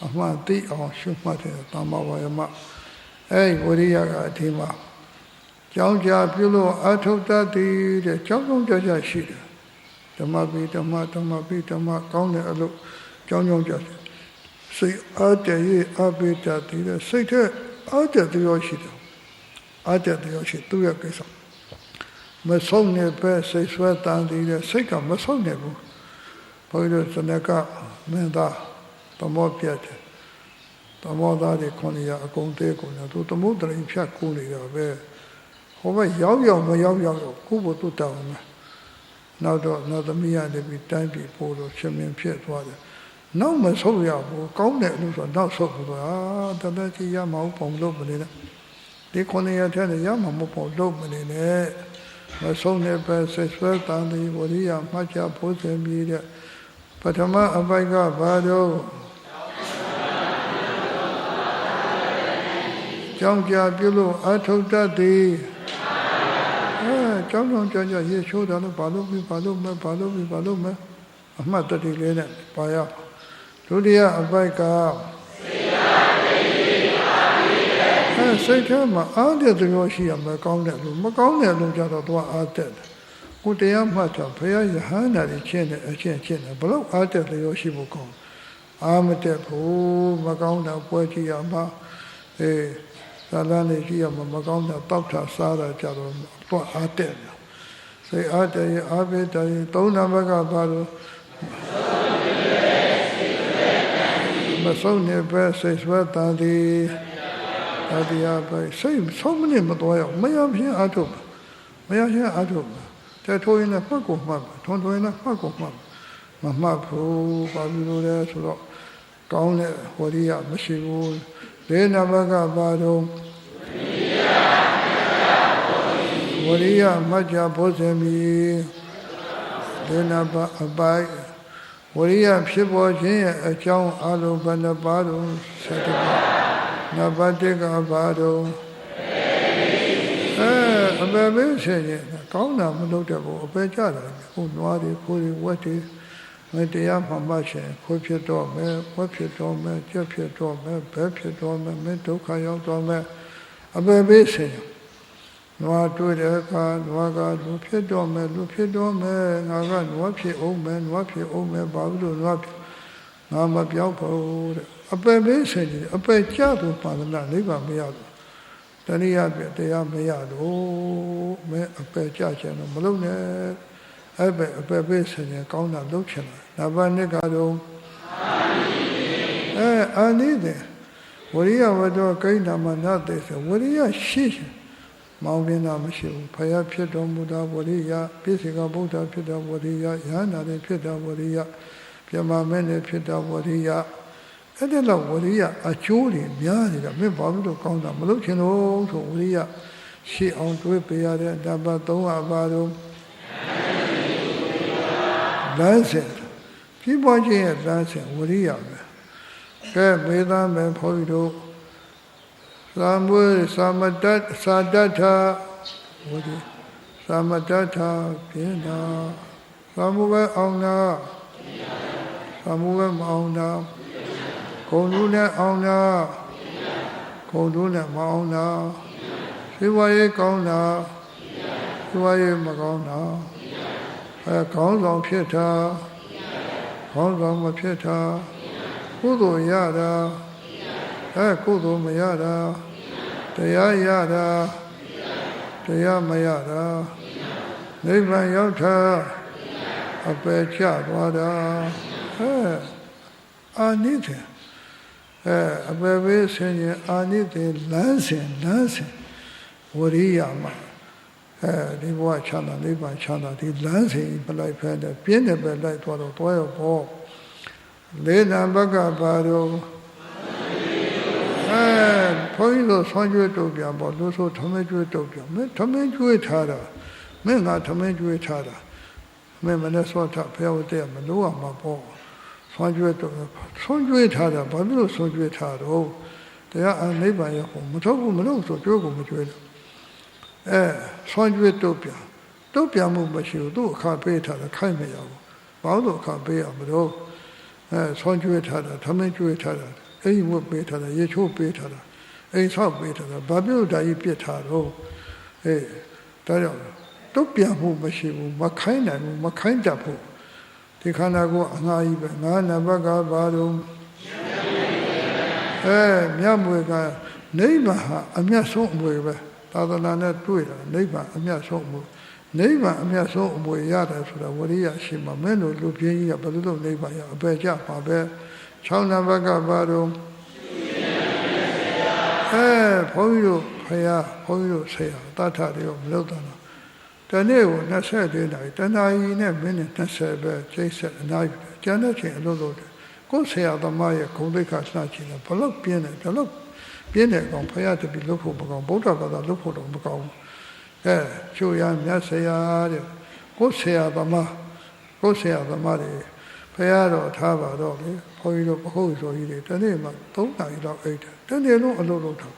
အမှန်သိအောင်ရှုမှတ်တယ်သမ္မာဝါယမဝိရိယကအထင်မှာကြောင်းကြပြုလို့အထုတတ်သည်တဲ့ကြောင်းကြရှိတယ်ဓမ္မပိဓမ္မကောင်းတဲ့အလုပ်ကြောင်းကြစိတ်အားတည်းအပိတတ်သည်တဲ့စိတ်ထဲအားတည်းရောရှိတယ်အားတည်းရောရှိသူရဲ့ကိစ္စမဆုံးနေပဲစိတ်ဆွဲတန်သည်တဲ့စိတ်ကမဆုံးနေဘူးဘုရားတို့စနကမင်းသားသမောပြတ်တယ်သမောသားတွေခွန်ရအကုန်သေးကုန်တယ်သူသမုဒ္ဒရိဖြတ်ကူနေတာပဲဟိုဘက်ရောက်မရောက်တော့ကုဘတုတောင်းမယ်နောက်သမီးရတယ်ပြီးတိုင်းပြည်ပို့လို့ရှင်မင်းဖြစ်သွားတယ်နောက်မဆုတ်ရဘူးကောင်းတယ်လို့ဆိုတော့နောက်ဆုတ်ဘူးတသက်ကြီးရမအောင်ပုံလို့မနေနဲ့ဒီခွန်ရထဲနဲ့ရမှာမဟုတ်ပုံလို့မနေနဲ့မဆုံးနေပဲဆွဆွဲတန်ဒီဝရိယမှတ်ချဖို့စင်ပြီးတဲ့ပထမအပိုက်ကဘာတော့ကြောင်းကြပြုလို့အထုတတ်သည်ကြောင်းကြရေချိုးတယ်လို့ဘာလို့မဲအမှတ်တတိလေးနဲ့ပါရဒုတိယအပိုက်ကစိတ်ထဲမှာအားတဲ့သဘောရှိရမယ်ကောင်းတယ်လို့မကောင်းတယ်လို့ကြတော့သူကအားတဲ့ကိုတရားမှတ်တာဘုရားယဟန္တာတွေချင်းတယ်အချင်းတယ်ဘလို့အားတဲ့သဘောရှိဖို့ကောင်းအားမတဲ့ဘူးမကောင်းတာပွဲကြည့်ရမှာသာလန်နေကြည့်ရမှာမကောင်းတာတောက်တာစားတာကြတော့သူကအားတဲ့ စိတ်အားတည်းအားပေးတည်းသုံးနံပါတ်ကဘာလို့မဆုံးနေပဲစိတ်ဆွဲတန်သည်တရားပဲစိတ်ဆုံးမနေမတော်ရမရဖြင့်အထုပ်မရဖြင့်အထုပ်တဲထိုးရင်လည်းမှတ်ကိုမှတ်ထွန်းထွန်းရင်လည်းမှတ်ကိုမှတ်မမှတ်ဘူးဘာလို့လဲဆိုတော့ကောင်းတဲ့ဝရိယမရှိဘူးလေးနံပါတ်ကဘာတော့ဝရိယမัจจဘောဇမီလေးနံပါတ်အပိုက်ဝရိယဖြစ်ပေါ်ခြင်းရဲ့အကြောင်းအလုံးဘယ်နှပါတော့7ပါးနံပါတ်1ကဘာတော့အပေပဲရှင်ရင်ကောင်းတာမလုပ်တဲ့ဘူးအပေကြတာခုနွားတွေခိုးတွေဝက်တွေမတရားမှမှရှင်ခိုးဖြစ်တော့မယ်ဝက်ဖြစ်တော့မယ်ကြက်ဖြစ်တော့မယ်ဘဲဖြစ်တော့မယ်မင်းဒုက္ခရောက်တော့မယ်အပေပဲရှင်နွားတွေ့တဲ့အခါနွားကလူဖြစ်တော့မယ်လူဖြစ်တော့မယ်ငါကနွားဖြစ်အောင်မယ်နွားဖြစ်အောင်မယ်ဘာလို့နွားဖြစ်ငါမပြောင်းဘူးတဲ့အပေပဲရှင်အပေကြဖို့ပါဠိနိဗ္ဗာန်မရဘူးတဏှာပြတရားမရလို့မင်းအပေကြချင်တော့မလုပ်နဲ့အပေပဲရှင်ကောင်းတာလုပ်ချင်တယ်နံပါတ်2ကတော့အာနိတဲ့ဝရိယဝတ္တကိဏ္ဍမနတဲ့ဆိုဝရိယရှိမောင်းပြင်းတာမရှိဘူးဖယားဖြစ်တော်မူတာဝရိယပြည့်စုံကဗုဒ္ဓဖြစ်တာဝရိယယန္တာတွေဖြစ်တာဝရိယပြမမဲနဲ့ဖြစ်တာဝရိယအဲ့ဒီလောက်ဝရိယအကျိုးတွေများနေတာမင်းဘာလို့ကောင်းတာမလုပ်ချင်လို့ဆိုဝရိယရှိအောင်တွေးပေးရတဲ့နံပါတ်3အပါတော့လမ်းစဉ်ဖြစ်ပေါ်ခြင်းရဲ့လမ်းစဉ်ဝရိယပဲကဲမေးသားမယ်ခေါ်ပြီးတော့သမွေသမတ္တသာတ္ထဝရိသမတ္တပြင်းတာသမုဝဲအောင်နာသမုဝဲမအောင်နာဂုံလူနဲ့အောင်နာဂုံလူနဲ့မအောင်နာရှိဝါရေးကောင်းတာရှိဝါရေးမကောင်းတာခေါင်းဆောင်ဖြစ်တာခေါင်းဆောင်မဖြစ်တာကုသိုလ်ရတာကုသိုလ်မရတာတရားရတာတရားမရတာနိဗ္ဗာန်ရောက်တာအပယ်ချသွားတာအာနိသေအပယ်ပဲဆင်းရဲအာနိသေလမ်းစဉ်ဝရိယမှာဒီဘဝချမ်းသာနိဗ္ဗာန်ချမ်းသာဒီလမ်းစဉ်ပလိုက်ဖဲတဲ့ပြင်းတယ်ပဲလိုက်သွားတော့တွားရောပေါ့လေးနံပါတ်ကဘာတော့ဘုန်းကြီးတို့ဆွမ်းကျွေးတုတ်ပြန်ပေါ့လို့ဆိုထမင်းကျွေးတုတ်ပြန်မင်းထမင်းကျွေးထားတာမင်းငါထမင်းကျွေးထားတာမင်းမနဲ့စောထဖျောက်တဲ့မလို့ရမှာပေါ့ဆွမ်းကျွေးတုတ်ဆွမ်းကျွေးထားတာဘာလို့ဆွမ်းကျွေးထားတော့တရားအနိဗ္ဗာန်ရောက်မထုတ်ဘူးမလို့ဆိုကျွေးကိုမကျွေးလို့ဆွမ်းကျွေးတုတ်ပြန်မှုမရှိဘူးသူ့အခါပေးထားတာခိုက်မရဘူးဘာလို့အခါပေးရမလို့ဆွမ်းကျွေးထားတာထမင်းကျွေးထားတာအိမ်ဝတ်ပေးထားတာရေချိုးပေးထားတာအိမ်ဆောက်ပေးထားတာဘာဖြစ်ဒါကြီးပြစ်ထားတော့ဒါကြောင့်တုတ်ပြန်မှုမရှိဘူးမခိုင်းနိုင်ဘူးမခိုင်းတတ်ဘူးဒီခန္ဓာကိုယ်အငှားကြီးပဲငါးနံပါတ်ကဘာလို့မြတ်မွေကနိဗ္ဗာန်ဟာအမြတ်ဆုံးအမွေပဲသာသနာနဲ့တွေ့တာနိဗ္ဗာန်အမြတ်ဆုံးအမွေနိဗ္ဗာန်အမြတ်ဆုံးအမွေရတယ်ဆိုတာဝရိယရှိမှမင်းတို့လူပြင်းကြီးကဘယ်လိုလုပ်နိဗ္ဗာန်ရအပေကြပါပဲ6နံပါတ်ကဘာတော့ဘုန်းကြီးတို့ဖယားဘုန်းကြီးတို့ဆရာတထတွေကိုမလုပ်တော့တနေ့ကို24နာရီတနာရီနဲ့မိနစ်20ပဲကျိတ်ဆက်အနားယူတယ်ကျန်တဲ့ချိန်အလုပ်လုပ်တယ်ကိုယ်ဆရာသမားရဲ့ဂုဏ်သိက္ခာစချင်တယ်ဘလို့ပြင်းတယ်ဘလို့ပြင်းတယ်ကောင်ဖယားတပီလုပ်ဖို့မကောင်းဗုဒ္ဓဘာသာလုပ်ဖို့တော့မကောင်းချိုးရမြတ်ဆရာတဲ့ကိုယ်ဆရာသမားတွေဖယားတော့ထားပါတော့လေဘုန်းကြီးတို့ပခုတ်ဆိုကြီးတွေတနေ့မှ3နာရီလောက်အိတ်တယ်တနေ့လုံးအလုပ်လုပ်တာ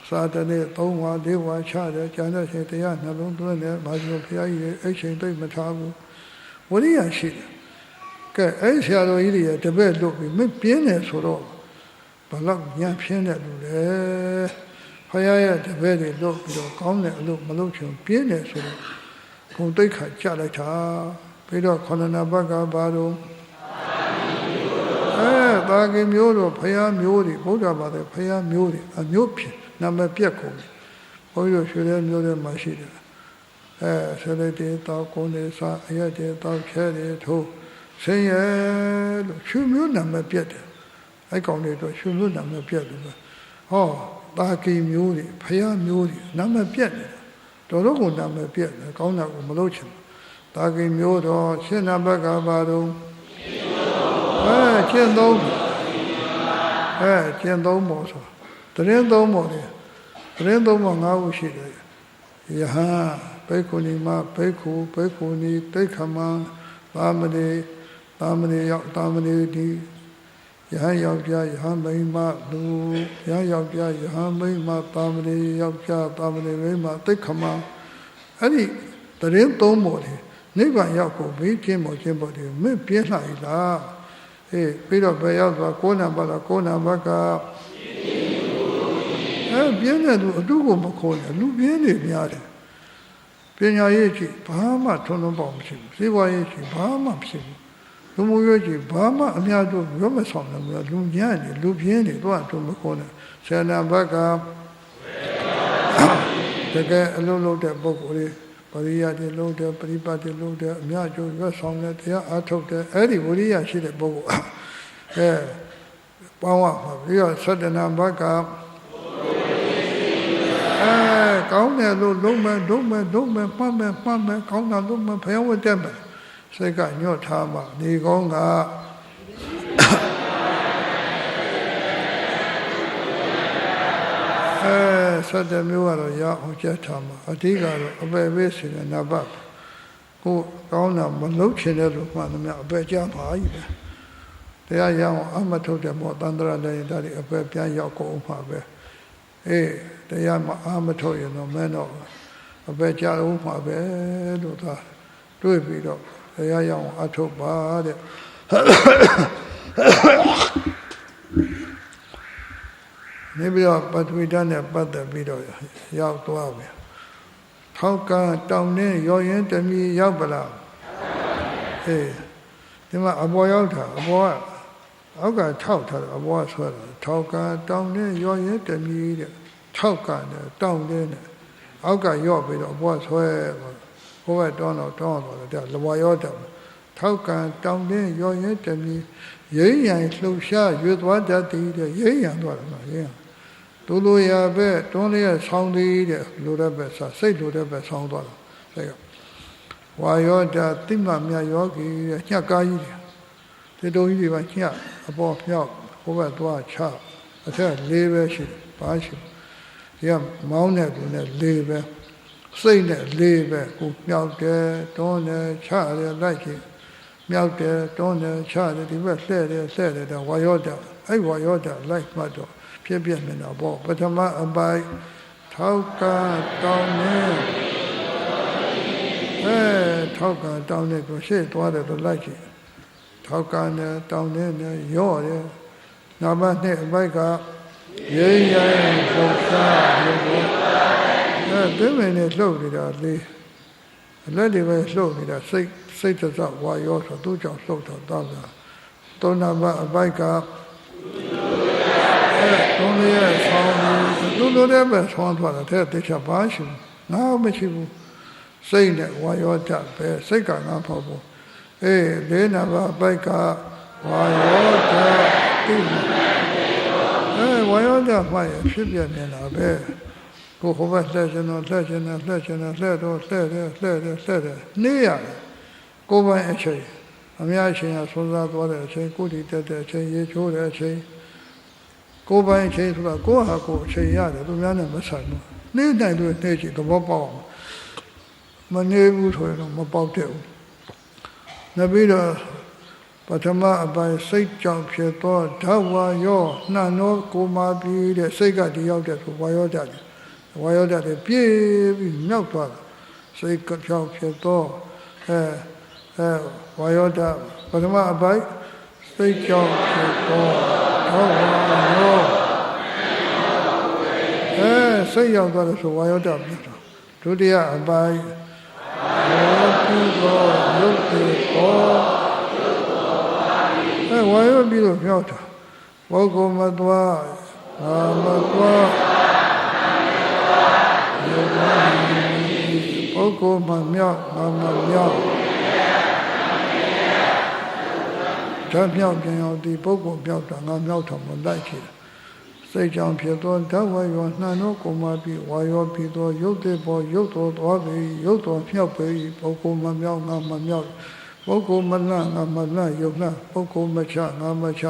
စာတနေ့3ဝါ4ဝါချတယ်ကျန်တဲ့ချိန်တရားနှလုံးသွင်းတယ်မာဇီဖယားကြီးတွေအိတ်ချိန်သိမ့်မထားဘူးဝရိယရှိတယ်ကဲအဲ့ဆရာတော်ကြီးတွေတပည့်လွတ်ပြီးမပြင်းတယ်ဆိုတော့ဘလောက်ညံ့ပြင်းတယ်လို့လေဖယားရဲ့တပည့်တွေလွတ်ပြီးတော့ကောင်းတဲ့အလုပ်မလုပ်ချင်ပြင်းတယ်ဆိုတော့ဂုဏ်သိက္ခာကျလိုက်တာပြီးတော့9နံပါတ်ကဘာလို့သာကင်မျိုးတို့ဖယားမျိုးတွေဗုဒ္ဓဘာသာဖယားမျိုးတွေအမျိုးဖြစ်နာမည်ပြက်ကုန်ဘုန်းကြီးတို့ရွှေရဲမျိုးတွေမှာရှိတယ် ဆယ်လေးတေတောက်ကိုနေစားအရက်တေတောက်ခဲတွေထိုးဆင်းရဲလို့ရွှေမျိုးနာမပြတ်တယ်အဲ့ကောင်တွေတော့ရွှေမျိုးနာမပြတ်တယ်ဟောတာကီမျိုးတွေဖယားမျိုးတွေနာမပြတ်တယ်တော်တော်ကိုနာမပြတ်တယ်ကောင်းတာကိုမလုပ်ချင်တာကီမျိုးတော့ရှင်းနာဘက်ကပါတော့ကျင့်သုံးကျင့်သုံးမို့ဆိုတရင်သုံးမို့တယ်တရင်သုံးမို့၅ခုရှိတယ်ယဟန်ဘေကုဏီမဘေကုဘေကုဏီတိခမံသာမဏေရောက်သာမဏေဒီယဟန်ယောက်ျားယဟန်မိန်းမလူယဟန်ယောက်ျားယဟန်မိန်းမသာမဏေယောက်ျားသာမဏေမိန်းမတိခမံအဲ့ဒီတရင်သုံးမို့တယ်နိဗ္ဗာန်ရောက်ကိုဘေးကျင်းမို့တယ်မင်းပြင်းလာ ਈ လားပြီးတော့ဘယ်ရောက်သွား9နံပါတ်9နံပါတ်ကပြင်းတဲ့သူအတုကိုမခေါ်နဲ့လူပြင်းနေများတယ်ပညာရေးကြီးဘာမှထုံထုံပေါက်မရှိဘူးစေဝါရေးကြီးဘာမှမရှိဘူးလူမှုရေးကြီးဘာမှအများတို့ရောမဆောင်ဘူးလူညံ့နေလူပြင်းနေတော့အတုမခေါ်နဲ့ဆယ်နံပါတ်ကတကယ်အလုံးလုံးတဲ့ပုဂ္ဂိုလ်လေးပရိယတိလုံးတဲ့ပရိပတ်တိလုံးတဲ့အများကျိုးရွတ်ဆောင်တဲ့တရားအားထုတ်တဲ့အဲ့ဒီဝိရိယရှိတဲ့ပုဂ္ဂိုလ်ပေါင်းရမှာပြီးတော့7နံပါတ်ကကောင်းတယ်လို့လုံးမဲ့မှတ်မယ်ကောင်းတာလုံးမဲ့ဖျောင်းဝတ်တက်မယ်စိတ်ကညှော့ထားမှနေကောင်းက7မျိုးကတော့ရအောင်ကြက်ထားမှာအဓိကတော့အပယ်ပေးစီတဲ့နဘတ်ကိုကောင်းတာမလုပ်ချင်တဲ့လူမှန်သမျှအပယ်ကြပါကြီးပဲတရားရအောင်အမထုတ်တဲ့မောတန္တရာလည်းဒါတွေအပယ်ပြန်ရောက်ကုန်မှာပဲတရားမအမထုတ်ရင်တော့မင်းတော့အပယ်ကြအောင်မှာပဲလို့သာတွေးပြီးတော့တရားရအောင်အထုတ်ပါတဲ့နေပြီးတော့ပထဝီဓာတ်နဲ့ပတ်သက်ပြီးတော့ရောက်သွားပြီထောက်ကတောင်နဲ့ရော်ရင်တမီရောက်ပလားဒီမှာအပေါ်ရောက်တာအပေါ်ကအောက်ကထောက်ထားတယ်အပေါ်ကဆွဲတာထောက်ကတောင်နဲ့ရော်ရင်တမီတဲ့ထောက်ကနဲ့တောင်နဲ့အောက်ကရော့ပြီးတော့အပေါ်ဆွဲဟိုဘက်တောင်းတော့တဲ့လဘရောတယ်ထောက်ကတောင်နဲ့ရော်ရင်တမီရိမ့်ရန်လှုပ်ရှားရွေသွားတတ်တဲ့ရိမ့်ရန်သွားတယ်မှာရိမ့်ရန်တူလိုရပဲတွန်းလေးဆောင်းသေးတဲ့လိုတဲ့ပဲစိတ်လိုတဲ့ပဲဆောင်းသွားတာစိတ်ကဝါယောတာတိမမြတ်ယောဂီညက်ကားကြီးတွေတုံးကြီးတွေညက်အပေါ်မြောက်ဟိုဘက်သွားချအထက်၄ပဲရှိပါရှိဒီကမောင်းတဲ့သူနဲ့၄ပဲစိတ်နဲ့၄ပဲကိုမြောက်တယ်တွန်းတယ်ချတယ်လိုက်ကြည့်မြောက်တယ်တွန်းတယ်ချတယ်ဒီဘက်လှဲ့တယ်ဝါယောတာအဲ့ဝါယောတာလိုက်မှတော့ဖြစ်နေတာပေါ့ပထမအပိုင်းထောက်ကတောင်းနေထောက်ကတောင်းနေကိုရှေ့သွားတယ်လို့လိုက်ကြည့်ထောက်ကနဲ့တောင်းနေနဲ့ရော့တယ်နံပါတ်2အပိုင်းကရိမ့်ရိုင်းလှုပ်ရှားလို့ဒီမင်းနဲ့လှုပ်နေတာလေလက်တွေပဲလှုပ်နေတာစိတ်သက်သာဝါရောဆိုသူ့ကြောင့်လှုပ်တော့တောင်းတာ3နံပါတ်အပိုင်းကတွန်းလေးရဲ့ဆောင်းလူလိုတဲ့ပဲဆောင်းသွားတယ်တဲ့ချပါရှိငါမရှိဘူးစိတ်နဲ့ဝါရောတပဲစိတ်ကငါဖောက်ဖို့၄နံပါတ်ပိုက်ကဝါရောတတိဝါရောတမှရဖြစ်ပြနေတာပဲကိုဟိုဘက်လှည့်ချင်တော့လှည့်တယ်နေရတယ်ကိုယ်ပိုင်အချိန်အများအချိန်ကဆွမ်းစားသွားတဲ့အချိန်ကိုယ်တည်တဲ့အချိန်ရေချိုးတဲ့အချိန်ကိုယ်ပိုင်အချိန်ဆိုတာကိုယ့်ဟာကိုယ်အချိန်ရတယ်သူများနဲ့မဆိုင်ဘူးနေ့တိုင်းတို့နေ့ချီသဘောပေါက်မနေဘူးဆိုရင်တော့မပေါက်တဲ့ဘူးနောက်ပြီးတော့ပထမအပိုင်းစိတ်ကြောင့်ဖြစ်သောဓာဝါယောနှံ့သောကိုမာပြီးတဲ့စိတ်ကတည်ရောက်တဲ့ဆိုဝါယောဓာတ်ပြေးပြီးမြောက်သွားတာစိတ်ကြောင့်ဖြစ်သောဝါယောဓာတ်ပထမအပိုင်းစိတ်ကြောင့်ဖြစ်သောစိတ်ရောက်သွားတယ်ဆိုဝါယောဓာတ်ပြတာဒုတိယအပိုင်းရောပြီးတော့ရုပ်တွေပေါ်ဝါယောပြီးတော့မြောက်တာပုဂ္ဂိုလ်မသွားအာမသွားပု ပုဂ္ဂိုလ်မှမြောက်ငါမှမြောက်ဓာတ်မြောက်ပြန်ရောက်ဒီပုဂ္ဂိုလ်မြောက်တာငါမြောက်တော်မလိုက်ချေစိတ်ကြောင့်ဖြစ်သောဓာတ်ဝါရောနှံသောကိုမှပြီးဝါရောပြီးသောရုပ်တဲ့ပေါ်ရုပ်တော်သွားပြီရုပ်တော်မြောက်ပြီပုဂ္ဂိုလ်မှမြောက်ငါမှမြောက်ပုဂ္ဂိုလ်မလန့်ငါမလန့်ယုံလန့်ပုဂ္ဂိုလ်မချငါမချ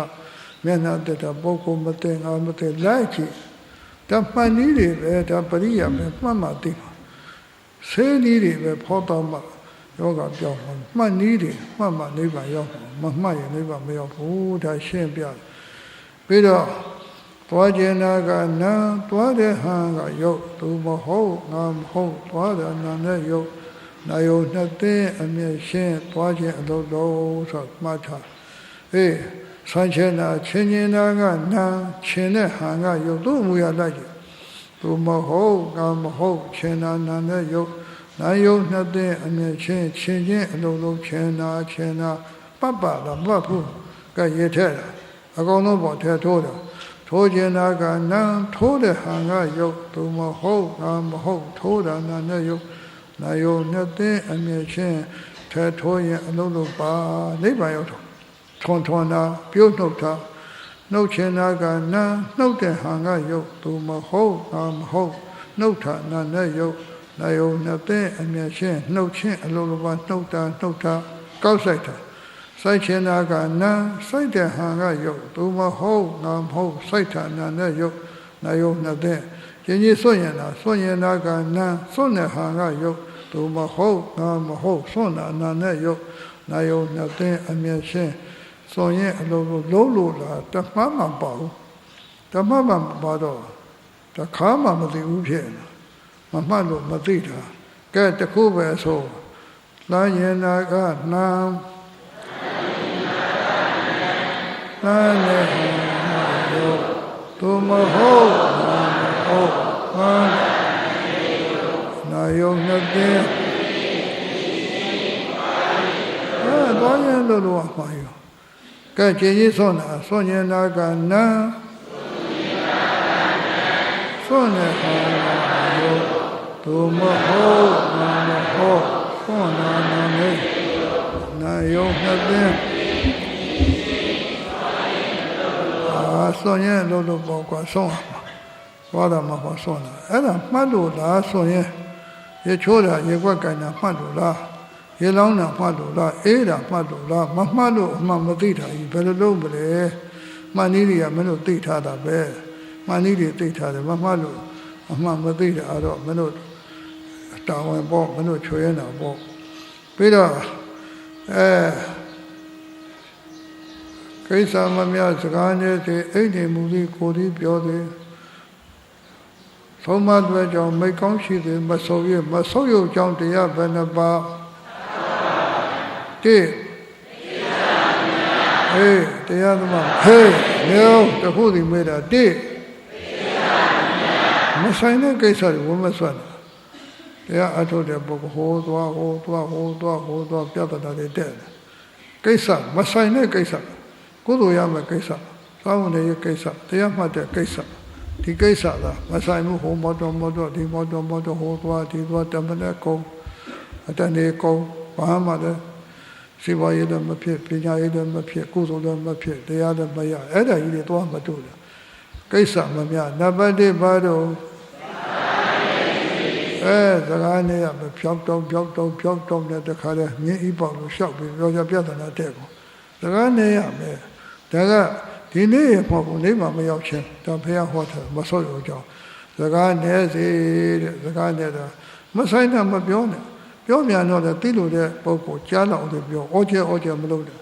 မျက်နှာတက်တာပုဂ္ဂိုလ်မတဲ့ငါမတဲ့လိုက်ချေဓာတ်မှန်နည်းတွေပဲဒါပရိယာပဲမှတ်မှသိပါဆေးနည်းတွေပဲဖောတော်မှယောဂပြောင်းမှတ်နည်းတွေမှတ်မှနိဗ္ဗာန်ရောက်မမှတ်ရင်နိဗ္ဗာန်မရောက်ဘူးဒါရှင်းပြပြီးတော့သွားခြင်းနာကနာသွားတဲ့ဟန်ကယုတ်သူမဟုတ်ငါမဟုတ်သွားတဲ့နာနဲ့ယုတ်နာယုတ်နှစ်သိအမြဲရှင်းသွားခြင်းအလုပ်တော်ဆိုမှတ်ထားအေးဆန်းချင်နာချင်းချင်းနာကနာချင်းတဲ့ဟန်ကယုတ်သူ့မူရလိုက်သူမဟုတ်ငါမဟုတ်ချင်းနာနာနဲ့ယုတ်နာယုတ်နှစ်သိအမြဲချင်းချင်းအလုပ်လုံးချင်းနာပတ်ပါလားမဟုတ်ဘူးကဲရထဲတာအကုန်လုံးပေါ်ထဲထိုးတာထိုးခြင်းနာကနာထိုးတဲ့ဟန်ကယုတ်သူမဟုတ်ငါမဟုတ်ထိုးတာနာနဲ့ယုတ်နာယုတ်နှစ်သိအမြဲချင်းထဲထိုးရင်အလုံးလုံးပါနိဗ္ဗာန်ရောက်တော့ထွန်တာပြုတ်နှုတ်တာနှုတ်ခြင်းနာကနာနှုတ်တဲ့ဟန်ကယုတ်သူမဟုတ်ငါမဟုတ်နှုတ်တာနာနဲ့ယုတ်နာယုတ်နှစ်သိအမြဲချင်းနှုတ်ခြင်းအလုံးလုံးပါနှုတ်တာကောက်ဆိုင်တာစိုက်ချင်တာကနာစိုက်တဲ့ဟန်ကယုတ်သူမဟုတ်ငါမဟုတ်စိုက်တာနာနဲ့ယုတ်နာယုတ်နှစ်တဲ့ကြီးစွန့်ရင်တာကနာစွန့်တဲ့ဟန်ကယုတ်သူမဟုတ်ငါမဟုတ်စွန့်တာနာနဲ့ယုတ်နာယုတ်နှစ်တဲ့အမြဲရှင်းစွန့်ရင်အလုံးလုံးလားတမမှမပါဘူးတမမှမပါတော့တခါမှမသိဘူးဖြစ်မမှတ်လို့မသိတာကဲတခုပဲဆိုလာရင်နာကနာနာနဲ့ဟောသူမဟုတ်နာယုံနဲ့တဲ့တော့ရင်လို့မှာရောကဲကြည်ကြီးဆုံးရင်နာကနာဆုံးနဲ့ဟောသူမဟုတ်ဆုံးနာနဲ့နာယုံနဲ့တဲ့ส่วนရင်လို့ပေါ့ကွာဆုံးသွားတာမှာပေါ့ဆုံးတာအဲ့ဒါမှတ်လို့လားဆိုရင်ရေချိုးတာရေကွက်ကင်တာမှတ်လို့လားရေလောင်းတာမှတ်လို့လားအေးတာမှတ်လို့လားမမှတ်လို့အမှမသိတာကြီးဘယ်လိုလုပ်မလဲမှန်နည်းတွေကမင်းတို့သိထားတာပဲမှန်နည်းတွေသိထားတယ်မမှတ်လို့အမှမသိတာတော့မင်းတို့တာဝန်ပေါ့မင်းတို့ချွေရတာပေါ့ပြီးတော့ကိစ္စမများစကားနဲ့အိတ်နေမူလေးကိုယ်ဒီပြောတယ်သုံးမတွေကြောင့်မိတ်ကောင်းရှိတယ်မဆုပ်ရုပ်ကြောင့်တရားဘယ်နှပါတဲ့တရားသမားမျိုးတခုဒီမေးတာတဲ့မဆိုင်တဲ့ကိစ္စတွေဝမဆွတ်တရားအထုတ်တဲ့ပုဂ္ဂိုလ်ဟိုသွားပြတ်တာတွေတဲ့ကိစ္စမဆိုင်တဲ့ကိစ္စကုသိုလ်ရမယ့်ကိစ္စသာဝနေရဲ့ကိစ္စတရားမှတ်တဲ့ကိစ္စဒီကိစ္စကမဆိုင်မှုဟိုမောတော်ဒီမောတော်ဟိုသွားဒီသွားတမနဲ့ကုန်းအတနေကုန်းဘာမှလည်းစီဝါရေးလည်းမဖြစ်ပညာရေးလည်းမဖြစ်ကုသိုလ်လည်းမဖြစ်တရားလည်းမရအဲ့ဒါကြီးတွေသွားမတူတယ်ကိစ္စမများနံပါတ်1ဘာတော့စကားနဲ့ရမဖြောက်တော့တဲ့တခါလဲမြင်းဤပေါလို့ရှောက်ပြီးပြောကြပြဿနာတဲ့ကိုစကားနဲ့ရမယ်ဒါကဒီနေ့ရမဟုတ်ဘူးနိဗ္ဗာန်မရောက်ချင်းဒါဘုရားဟောတယ်မဆို့ရကြောင်းစကားနဲ့စေတဲ့စကားနဲ့တာမဆိုင်တာမပြောနဲ့ပြောမြန်တော့လည်းသိလို့တဲ့ပုဂ္ဂိုလ်ကြားလောက်တယ်ပြောဩကျမလုပ်တယ်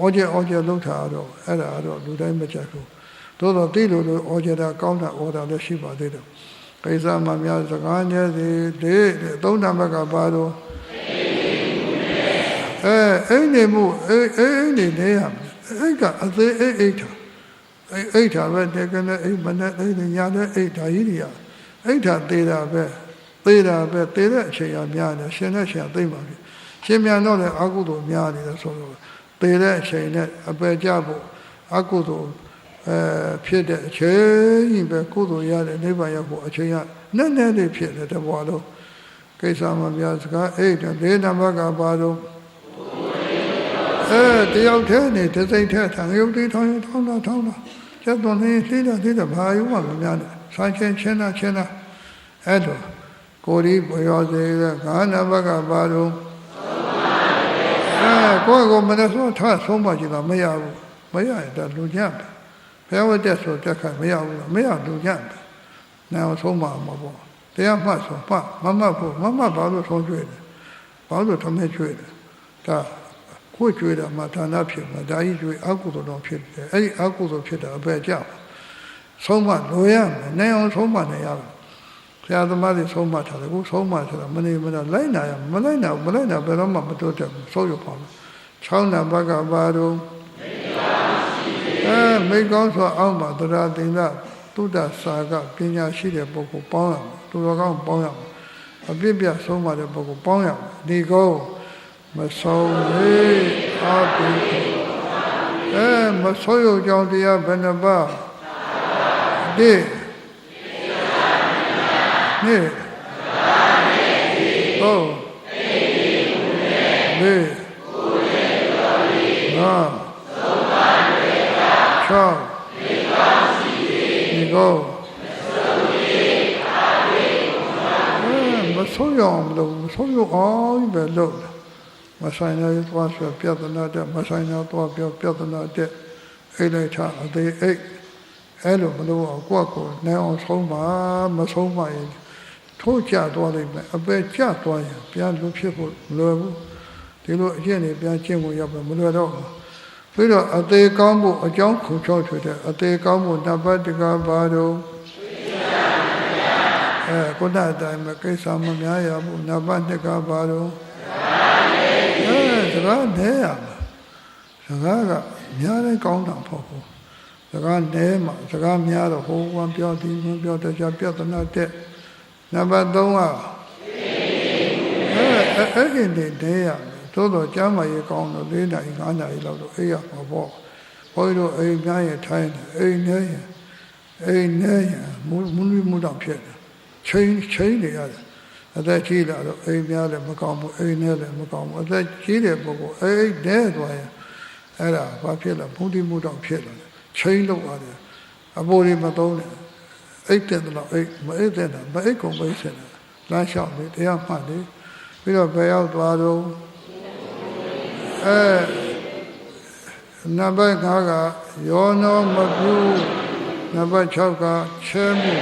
ဩကျလုပ်တာတော့အဲ့ဒါတော့လူတိုင်းမကြိုက်ဘူးသို့တော့သိလို့ဩကျတာကောင်းတာဩတာလည်းရှိပါသေးတယ်ကိစ္စမှများစကားနဲ့စေတဲ့သုံးဓမ္မကပါတော့အိမ်နေမှုအိမ်နေရမယ်အိတ်ကအသေးအိတ်ထားပဲတကယ်နဲ့အိမ်မနဲ့အိမ်ညာတဲ့အိတ်ဓာကြီးတွေကအိတ်ထားသေးတာပဲသေးတဲ့အချိန်ကများတယ်ရှင်နဲ့ရှင်သိမ့်ပါပြီရှင်မြန်တော့လည်းအကုသိုလ်များနေတယ်ဆိုတော့သေးတဲ့အချိန်နဲ့အပယ်ကြဖို့အကုသိုလ်ဖြစ်တဲ့အချိန်ပဲကုသိုလ်ရတဲ့နိဗ္ဗာန်ရောက်ဖို့အချိန်ကနည်းနည်းလေးဖြစ်တယ်တဘွားလုံးက ကိစ္စမပြစကားအိတ်လေးနံပါတ်ကပါတော့တယောက်တည်းနေတစ်စိတ်ထဲထိုင်ရုပ်တိထောင်းတာကျက်တော်နေသေးတယ်ဘာယူမှမများနဲ့ဆိုင်ချင်းတာအဲ့လိုကိုယ်ဒီဘယ်ရောစေတဲ့ငါးနံပါတ်ကပါတော့ကိုယ်မနဲ့ဆိုထားဆုံးပါကြည့်တော့မရဘူးမရရင်တော့လူညံ့တယ်ဘယ်ဝတ်တက်ဆိုတက်ခိုင်မရဘူးမရလူညံ့တယ်နောက်ဆုံးပါမှာပေါ့တရားမှတ်ဆိုမမှတ်ဖို့ဘာလို့ဆုံးကျွေးတယ်ဘာလို့ထမင်းကျွေးတယ်ဒါကိုယ်ကျွေးတာမှဌာနဖြစ်မှာဒါကြီးကျွေးအကုသိုလ်တော့ဖြစ်တယ်အဲ့ဒီအကုသိုလ်ဖြစ်တာအပဲကြောက်ဆုံးမလိုရမယ်နိုင်အောင်ဆုံးမနေရမယ်ဆရာသမားတွေဆုံးမထားတယ်ကိုဆုံးမဆိုတာမနေမလားလိုက်နာရမလိုက်နာဘယ်တော့မှမတိုးတက်ဘူးဆုံးရပါမယ်6နံပါတ်ကပါတော့မိကောင်းဆိုအောင်ပါတရားသင်္ကသုဒ္ဓစာကပညာရှိတဲ့ပုဂ္ဂိုလ်ပေါင်းရမယ်သူတော်ကောင်းပေါင်းရမယ်အပြစ်ပြဆုံးမတဲ့ပုဂ္ဂိုလ်ပေါင်းရမယ်ဒီကောမဆုံးလေအာပိမဆိုးရုံကြောင့်တရားဘယ်နှပါဒီနေ့ဟုတ်ဒီနာချောဒီကောမဆိုးရုံလို့မဆိုးရုံအောင်ပဲလို့မဆိုင်တဲ့သွားဆိုပြဿနာတဲ့မဆိုင်တဲ့သွားပြောပြဿနာတဲ့အိတ်လိုက်ချအသေးအိတ်အဲ့လိုမလို့ကိုယ့်ကိုနိုင်အောင်ဆုံးပါမဆုံးပါရင်ထိုးကြသွားလိမ့်မယ်အပဲကြသွားရင်ပြန်လူဖြစ်ဖို့မလွယ်ဘူးဒီလိုအကျင့်တွေပြန်ကျင့်ဖို့ရောက်မယ်မလွယ်တော့ဘူးပြီးတော့အသေးကောင်းဖို့အကြောင်းခုချောထွေတဲ့အသေးကောင်းဖို့နံပါတ်1ကဘာတော့ကိုယ်တိုင်တိုင်းမှာကိစ္စမများရဘူးနံပါတ်2ကဘာတော့စကားနဲရမှာစကားကများတဲ့ကောင်းတာပေါ့ဘူးစကားနဲမှာစကားများတော့ဟိုကပြောဒီကပြောတရားပြဿနာတဲ့နံပါတ်3ကအဲ့ဒီနေရသို့တော့ကျမ်းမာရေးကောင်းတော့4 နာရီ5 နာရီလောက်တော့အေးရမှာပေါ့ဘုန်းကြီးတို့အိမ်များရင်ထိုင်းတယ်အိမ်နဲရင်မူတော့ဖြစ်တယ်ချိန်နေရတယ်အသက်ကြီးလာတော့အိမ်များလည်းမကောင်းဘူးအိမ်နဲ့လည်းမကောင်းဘူးအသက်ကြီးတဲ့ပုဂ္ဂိုလ်အိမ်နဲသွားရင်အဲ့ဒါဘာဖြစ်လဲဘုဒ္ဓမှုတော့ဖြစ်လာတယ်ချိန်လို့ရတယ်အပေါ်တွေမသုံးနဲ့အိတ်တဲ့တော့အိတ်မအိတ်တဲ့တော့မအိတ်ကုန်ပိတ်စင်တယ်လမ်းလျှောက်နေတရားမှတ်နေပြီးတော့ဘယ်ရောက်သွားတော့နံပါတ်5ကယောနောမပြုနံပါတ်6ကချဲမှု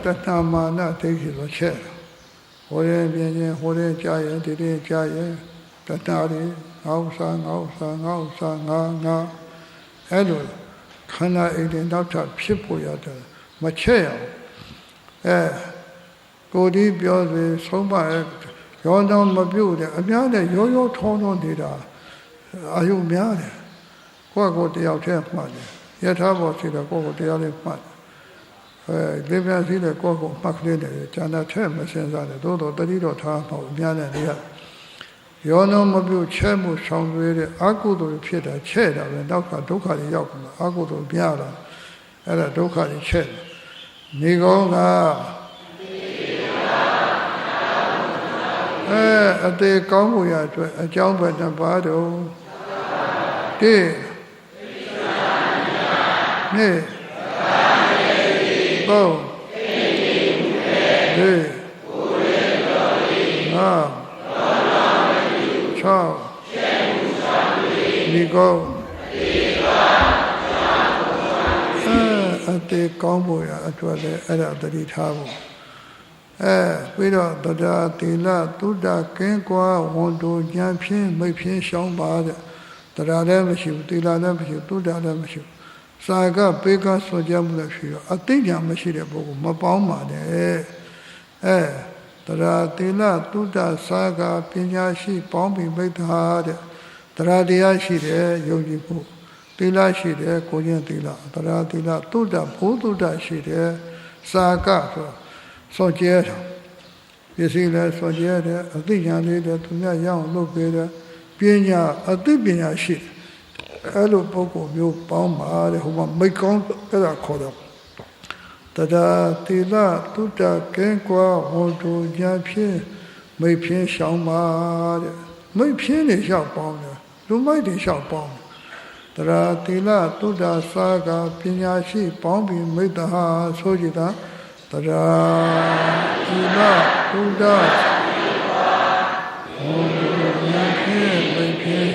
တဏမာနဒိဋ္ဌိလို့ချက်ဟိုရင်ပြင်းချင်းဟိုရင်ကြားရင်ဒီရင်ကြားရင်တဏှာတွေငေါ့ဆာငါအဲ့လိုခန္ဓာအိမ်တွေနောက်ထပ်ဖြစ်ပေါ်ရတယ်မချက်ရအောင်ကိုယ်ဒီပြောစေဆုံးပါရောတော့မပြုတ်တယ်အများနဲ့ရောထောင်းနေတာအာယုများတယ်ကိုယ်တယောက်တည်းမှတ်တယ်ယထာဘောရှိတော့ကိုယ်တရားလေးမှတ်လေပြန်စီးတဲ့ကိုယ်ကိုမှတ်ကလေးတယ်ကျန်တဲ့ထဲမစင်စားတယ်သို့တော့တတိတော့ထားပေါ့အများနဲ့နေရရောတော့မပြုတ်ချဲမှုဆောင်ရွေးတဲ့အကုသိုလ်ဖြစ်တာချဲ့တာပဲနောက်ကဒုက္ခတွေရောက်လာအကုသိုလ်ပြလာအဲ့ဒါဒုက္ခတွေချဲ့နေကောင်းကအသေးကောင်းမှုရအတွက်အကြောင်းပဲတစ်ပါးတော့တိနေဘောဒီနာချောဒီကောအသေးကောင်းမှုရအတွက်လည်းအဲ့ဒါတတိထားဖို့ပြီးတော့တရားသီလသုဒ္ဓကင်းကွာဝန်တို့ဉာဏ်ဖြင့်မိတ်ဖြင့်ရှောင်းပါတဲ့တရားလည်းမရှိဘူးသီလလည်းမရှိဘူးသုဒ္ဓလည်းမရှိဘူးစာကပေကဆိုကြမှုလည်းရှိတော့အသိဉာဏ်မရှိတဲ့ပုဂ္ဂိုလ်မပေါင်းပါနဲ့တရားသီလသုဒ္ဓစာကပညာရှိပေါင်းပြီးမိတ်တာတဲ့တရားတရားရှိတယ်ယုံကြည်မှုသီလရှိတယ်ကိုကျင့်သီလတရားသီလသုဒ္ဓဘုသုဒ္ဓရှိတယ်စာကဆိုစောကျဲတာပစ္စည်းလည်းစောကျဲတယ်အသိဉာဏ်လေးလည်းသူများရအောင်လုပ်ပေးတယ်ပညာအသိပညာရှိအဲ့လိုပုဂ္ဂိုလ်မျိုးပေါင်းပါတဲ့ဟိုမှာမိတ်ကောင်းအဲ့ဒါခေါ်တော့တ တရားတိလတုတ္တကင်းကွာဝန္တုညာဖြင့်မိတ်ဖြင်းရှောင်းပါတဲ့မိတ်ဖြင်းနေလျှောက်ပေါင်းတယ်လူမိုက်တွေလျှောက်ပေါင်းတရားတိလတုတ္တစာကပညာရှိပေါင်းပြီးမိတ္တဟာဆိုကြတာတရားတိလတုတ္တဝန္တုညာဖြင့်မိတ်ဖြင်း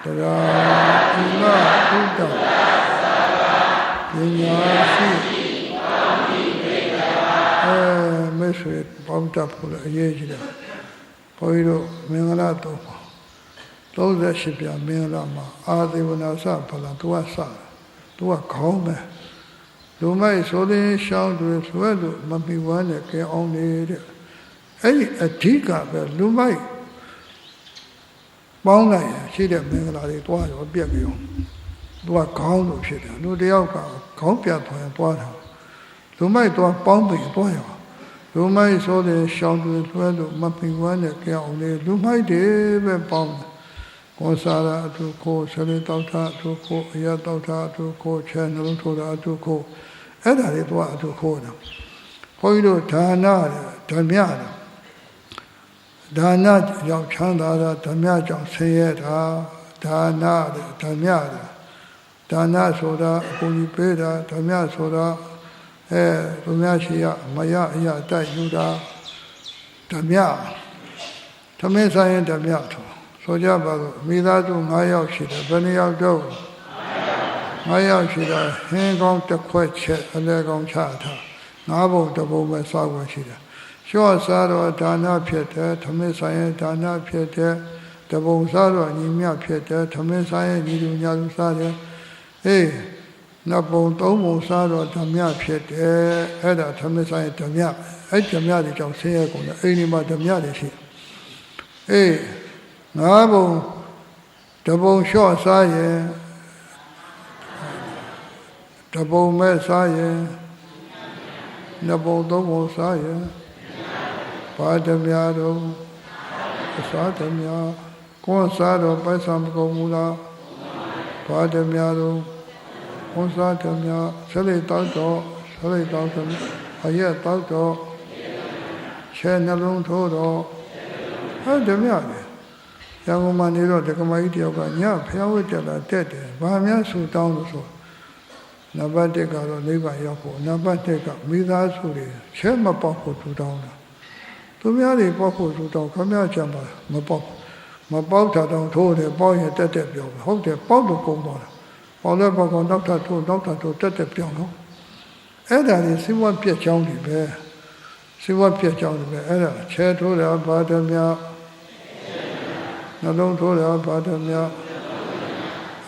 တရားတိလတုတ္တပညာရှိမိတ်ဆွေပေါင်းတတ်ဖို့အရေးကြီးတယ်ဘုန်းကြီးတို့မင်္ဂလာတော့38ပြမင်္ဂလာမှာအာသေဝနာစဖလာသူကစသူကခေါင်းပဲလူမိုက်ဆိုတဲ့ရှောင်းတွေဆွဲလို့မမီဝမ်းနဲ့ကဲအောင်နေတဲ့အဲ့ဒီအဓိကပဲလူမိုက်ပေါင်းလိုက်ရှိတဲ့မင်္ဂလာတွေတွားရောပြက်ကြောသူကခေါင်းလို့ဖြစ်တယ်လူတယောက်ကခေါင်းပြတ်သွားရင်တွားတာလူမိုက်တွားပေါင်းပြီးတွားရောလူမိုက်ဆိုတဲ့ရှောင်းတွေဆွဲလို့မပင်ဝမ်းနဲ့ကြောက်နေလူမိုက်တွေပဲပေါင်းတယ်ကိုယ်စားရာအထုကိုဆလေးတောက်တာအထုကိုအရာတောက်တာအထုကိုချဲနှလုံးထိုးတာအထုကိုအဲ့ဒါတွေတွားအထုကိုတာဘုန်းကြီးတို့ဒါနဓမ္မဒါနကြောင့်ချမ်းသာတာဓမ္မကြောင့်ဆင်းရဲတာဒါနဓမ္မဒါနဆိုတာအကူကြီးပေးတာဓမ္မဆိုတာသူများရှိရမရအရာတိုက်ယူတာဓမ္မသမင်းဆိုင်ဓမ္မဆိုကြပါစို့မိသားစု9ယောက်ရှိတယ်ဘယ်နှယောက်တော့9ယောက်ရှိတာဟင်းကောင်းတစ်ခွက်ချက်အလဲကောင်းချထား9ပုံတစ်ပုံပဲစောက်ွယ်ရှိတယ်လျှော့စားတော့ဒါနဖြစ်တယ်သမင်းဆိုင်ဒါနဖြစ်တယ်တပုံစားတော့ညီမြဖြစ်တယ်သမင်းဆိုင်ညီလူညာလူစားတယ်နှစ်ပုံသုံးပုံစားတော့ဓမ္မဖြစ်တယ်အဲ့ဒါသမင်းဆိုင်ဓမ္မအဲ့ဓမ္မတွေကြောင့်ဆင်းရဲကုန်တယ်အိမ်ဒီမှာဓမ္မတွေရှိငါးပုံတပုံလျှော့စားရင်တပုံမဲ့စားရင်နှစ်ပုံသုံးပုံစားရင်ဘာဓမ္မတော့အစားဓမ္မကိုယ်စားတော့ပိုက်ဆံမကုန်ဘူးလားဘာဓမ္မတော့ကိုယ်စားဓမ္မဆက်လိုက်တော့အရက်တော့ချဲနှလုံးထိုးတော့အဲ့ဓမ္မလေရန်ကုန်မှာနေတော့ဒကမကြီးတယောက်ကညဖျားဝတ်တက်လာတက်တယ်ဘာများဆူတောင်းလို့ဆိုနံပါတ်1ကတော့နိဗ္ဗာန်ရောက်ဖို့နံပါတ်2ကမိသားစုတွေချဲမပေါက်ဖို့ဆူတောင်းတာသူများတွေပေါက်ဖို့ဆူတောင်းခမရချမ်းပါမပေါက်တာတောင်ထိုးတယ်ပေါက်ရင်တက်ပြောပဲဟုတ်တယ်ပေါက်လို့ကုန်သွားတာပေါက်လည်းပေါက်ကောင်နောက်ထပ်ထိုးတက်ပြောတော့အဲ့ဒါတွေစိဝတ်ပြက်ချောင်းတွေပဲအဲ့ဒါချဲထိုးတာဘာဓမ္မနှလုံးထိုးတာဘာဓမ္မ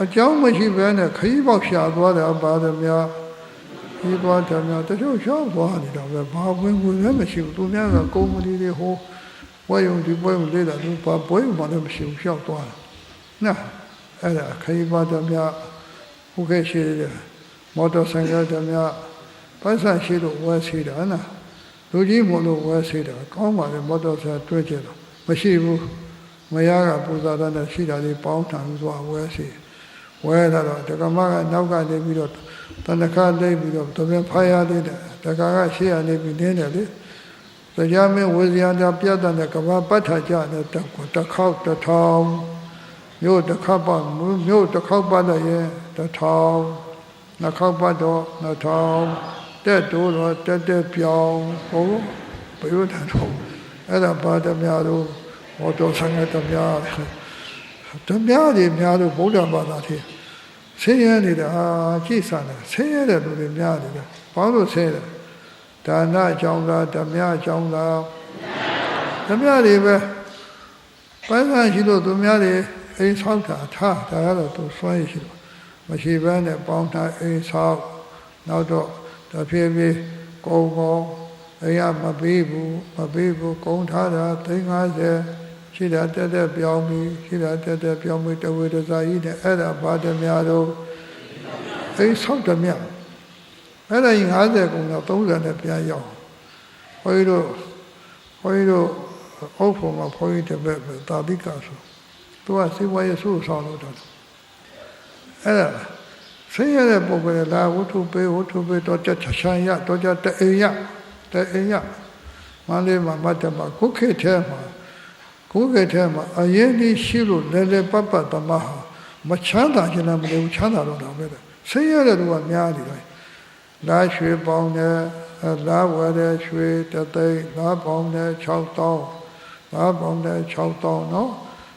အကြောင်းမရှိဘဲနဲ့ခရီးပေါက်ရှာသွားတာဘာဓမ္မဒီဘာဓမ္မတချို့ရှောင်းသွားနေတာပဲဘာဝင်လည်းမရှိဘူးသူများကကုမ္ပဏီတွေဟိုဝယ်ရုံဒီပွဲကိုလေ့လာသူဘာပွဲမှလည်းမရှိဘူးရှောက်သွားတာနာအဲ့ဒါခရီးဘာဓမ္မဟုတ်ကဲ့ရှိတယ်မော်တော်ဆိုင်ကဓမ္မပိုက်ဆံရှိလို့ဝယ်စီတာနာလူကြီးမို့လို့ဝယ်စီတာကောင်းပါလေမော်တော်ဆိုင်တွေ့ကြတော့မရှိဘူးမရကပူဇော်တဲ့ရှိတာလေးပေါင်းထန်ပြီးသွားဝဲစီဝဲလာတော့ဒကမကနောက်ကနေပြီးတော့တဏ္ဍခလိမ့်ပြီးတော့သူပြန်ဖားရသေးတယ်ဒကာကရှေ့ကနေပြီးနင်းတယ်လေတရားမင်းဝေဇယံတာပြတ်တဲ့ကဘာပတ်ထားကြတဲ့တစ်ခေါက်တစ်ထောင်မြို့တစ်ခေါက်ပါမြို့တစ်ခေါက်ပါလည်းရဲ့တစ်ထောင်နှစ်ခေါက်ပါတော့နှစ်ထောင်တက်တိုးတော့တက်ပြောင်းဟိုဘယ်လိုထတော့အဲ့ဒါဘာတများတော့ဟောတော်ဆိုင်ဓမ္မတွေများလို့ဗုဒ္ဓဘာသာထဲဆင်းရဲနေတာကြည့်စားတယ်ဆင်းရဲတဲ့လူတွေများနေတယ်ဘာလို့ဆင်းရဲဒါနကြောင့်လားဓမ္မကြောင့်လားဓမ္မတွေပဲပိုင်ဆိုင်ရှိလို့သူများတွေအိမ်ဆောက်တာထားဒါကတော့သူစွန့်ရရှိလို့မရှိဘဲနဲ့ပေါင်းထားအိမ်ဆောက်နောက်တော့တဖြည်းဖြည်းကုန်းအိမ်ကမပေးဘူးကုန်းထားတာ350ရှိတာတက်ပြောင်းပြီးတဝေဒဇာကြီးနဲ့အဲ့ဒါဘာဓမ္မတော့အိမ်ဆောက်ဓမ္မအဲ့ဒါကြီး50ကုန်တော့30နဲ့ပြန်ရောက်ဘုန်းကြီးတို့အုပ်ဖို့မှာဘုန်းကြီးတပည့်ပဲတာတိကဆိုသူကစေဝါရဆုဆောင်လို့တော့အဲ့ဒါ ဆင်းရဲတဲ့ပုဂ္ဂိုလ်လာဝတ္ထုပေးတော့ကြချမ်းရတော့ကြတအိမ်ရမလေးမှာမတ်တမှာခုခေတ်ထဲမှာအရင်ဒီရှိလို့လဲပတ်သမားဟာမချမ်းသာခြင်းလည်းမလို့ချမ်းသာတော့တာပဲဆင်းရဲတဲ့သူကများနေတယ်လာရွှေပေါင်းနဲ့လာဝယ်တဲ့ရွှေတသိန်းလာပေါင်းနဲ့6000လာပေါင်းနဲ့6000နော်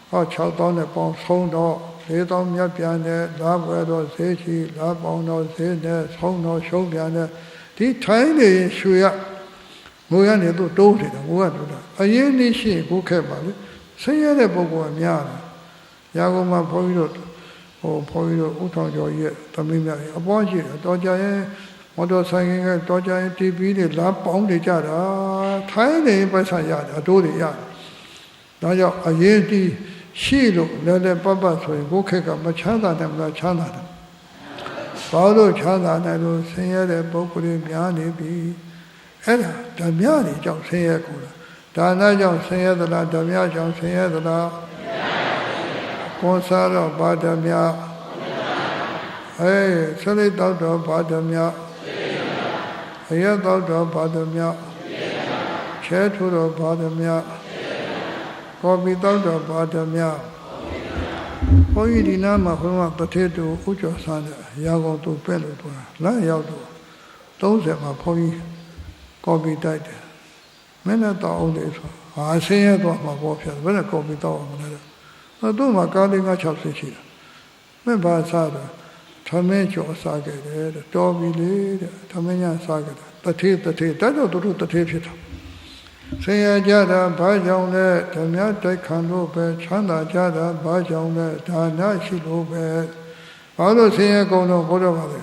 ဟော6000နဲ့ပေါင်းဆုံးတော့4000မြတ်ပြန်နဲ့လာဝယ်တော့ဈေးကြီးလာပေါင်းတော့ဈေးနဲ့ဆုံးတော့ရှုံးပြန်နဲ့ဒီထိုင်းနေရွှေရငိုရနေတော့တိုးနေတာငိုရတော့အရင်နေ့ရှိကိုခဲ့ပါလေဆင်းရဲတဲ့ပုဂ္ဂိုလ်ကများတယ်ရာဂုံမှာဘုန်းကြီးတို့ဥထောင်ကျော်ရဲ့သမီးများအပွားရှိတယ်တော်ကြရင်မော်တော်ဆိုင်ကတော်ကြရင် TV တွေလာပေါင်းနေကြတာထိုင်းနေပတ်ဆံရတယ်အတိုးတွေရတယ်ဒါကြောင့်အရေးကြီးရှိလို့လည်းပတ်ဆိုရင်ကိုခက်ကမချမ်းသာတယ်မလားချမ်းသာတယ်ဘာလို့ချမ်းသာတယ်လို့ဆင်းရဲတဲ့ပုဂ္ဂိုလ်တွေများနေပြီအဲ့ဒါဓမ္မတွေကြောင့်ဆင်းရဲကိုဒါနကြောင့်ဆင်းရဲသလားဓမ္မကြောင့်ဆင်းရဲသလားကိုယ်စားတော့ဘာဓမ္မဆလိတ်တော့ဘာဓမ္မအရတော့ဘာဓမ္မချဲထူတော့ဘာဓမ္မကော်ပီတော့ဘာဓမ္မဘုန်းကြီးဒီနားမှာဘုရားတထေတူဥကျော်ဆန်းတဲ့ရာကုန်သူပဲ့လို့ပြောတာလမ်းရောက်တော့30မှာဘုန်းကြီးကော်ပီတိုက်တယ်မင်းနဲ့တောင်းအောင်လေဆိုဟာဆင်းရဲတော့မှာပေါ်ဖြစ်တယ်ဘယ်နဲ့ကော်ပီတောင်းအောင်လဲသူ့မှာကားလေး60ရှိတယ်မင်းဘာစားတာသမင်းကျော်စားခဲ့တယ်တော်ပြီလေတဲ့သမင်းညာစားခဲ့တယ်တထေတိုက်တော့သူတို့တထေဖြစ်တာဆင်းရဲကြတာဘာကြောင့်လဲဓမ္မတိုက်ခံလို့ပဲချမ်းသာကြတာဘာကြောင့်လဲဒါနရှိလို့ပဲဘာလို့ဆင်းရဲကုန်တော့ဘုရားပါလဲ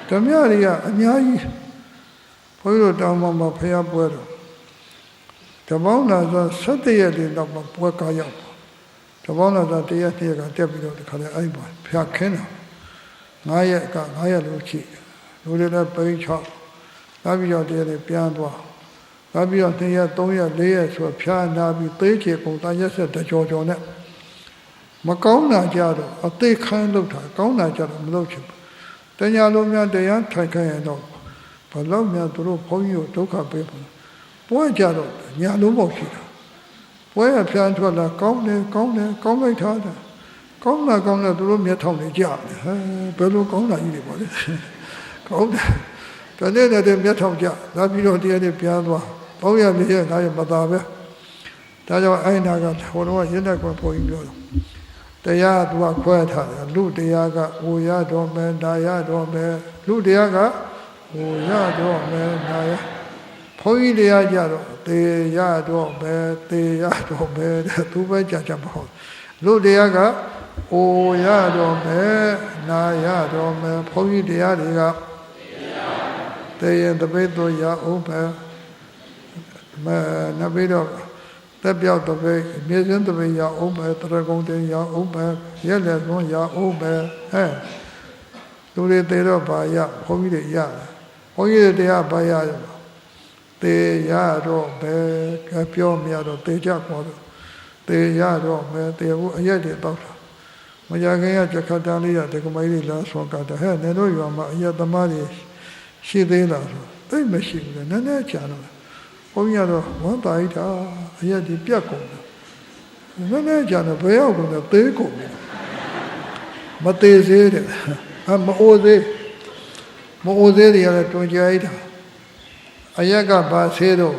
ဓမ္မတွေကအများကြီးဘုရားတို့တောင်းမှာဖျားပွဲတော့တပေါင်းလာဆို17ရက်လေးတော့ပွဲကားရောက်တပေါင်းလာဆို1ရက်2ရက်ကတက်ပြီးတော့ဒီခါလေးအဲ့ပါဖျားခင်းတာ9ရက်လို့ချိလူတွေလည်းပိန်း6နောက်ပြီးတော့တရားတွေပြန်သွားနောက်ပြီးတော့2ရက်3ရက်4ရက်ဆိုဖျားနာပြီးသေးချေကုန်တန်ရက်ဆက်တကြောနဲ့မကောင်းတာကြတော့အသေးခန်းလောက်တာကောင်းတာကြတော့မလုပ်ချင်ဘူးတညာလုံးများတရားထိုင်ခိုင်းရတော့ဘလောက်များသူတို့ဘုန်းကြီးကိုဒုက္ခပေးပါပွဲကြတော့ညာလုံးပေါ့ရှိတာပွဲရဖျားထွက်လာကောင်းလိုက်ထားတာကောင်းတာသူတို့မျက်ထောင်တွေကြားတယ်ဘယ်လိုကောင်းတာကြီးတွေပေါ့လေကောင်းတယ်တနေ့မျက်ထောင်ကြားလာပြီးတော့တရားတွေပြန်သွား3ရက်4ရက်5ရက်မသာပဲဒါကြောင့်အဲ့နာကဟိုတော့ရင်းတဲ့ကွယ်ဘုန်းကြီးပြောတော့တရားသူကခွဲထားတယ်လူတရားကဟိုရတော့မယ်နာရတော့မယ်လူတရားကဟိုရတော့မယ်နာရဘုန်းကြီးတရားကြတော့သေရတော့မယ်တဲ့သူပဲကြာမဟုတ်လူတရားကဟိုရတော့မယ်နာရတော့မယ်ဘုန်းကြီးတရားတွေကသေရင်တပိတ်တို့ရအောင်ပဲနပြီးတော့တက်ပြောက်တပိတ်မြေစင်းတပိတ်ရအောင်ပဲတရကုံတင်ရအောင်ပဲရက်လက်သွန်းရအောင်ပဲလူတွေသေတော့ဘာရဘုန်းကြီးတွေရတယ်ဘုန်းကြီးတွေတရားဘာရသေရတော့ပဲပြောမရတော့သေကြပေါ်တော့သေရတော့မယ်သေဘူးအရက်တွေတောက်တာမကြခင်ကကြခတ်တန်းလေးရဒီကမိုင်းလေးလာဆောကတာနေတို့ရွာမှာအရက်သမားတွေရှိသေးလားဆိုသိမရှိဘူးလေနည်းနည်းကြာတော့ဘုန်းကြီးကတော့ဝမ်းသာရတာအရက်ဒီပြတ်ကုန်တယ်နည်းနည်းကြာတော့ဘယ်ရောက်ကုန်လဲသေးကုန်ပြီမသေးသေးတဲ့မအိုသေးတွေလည်းတွင်ကြရတာအရက်ကဘာသေးတော့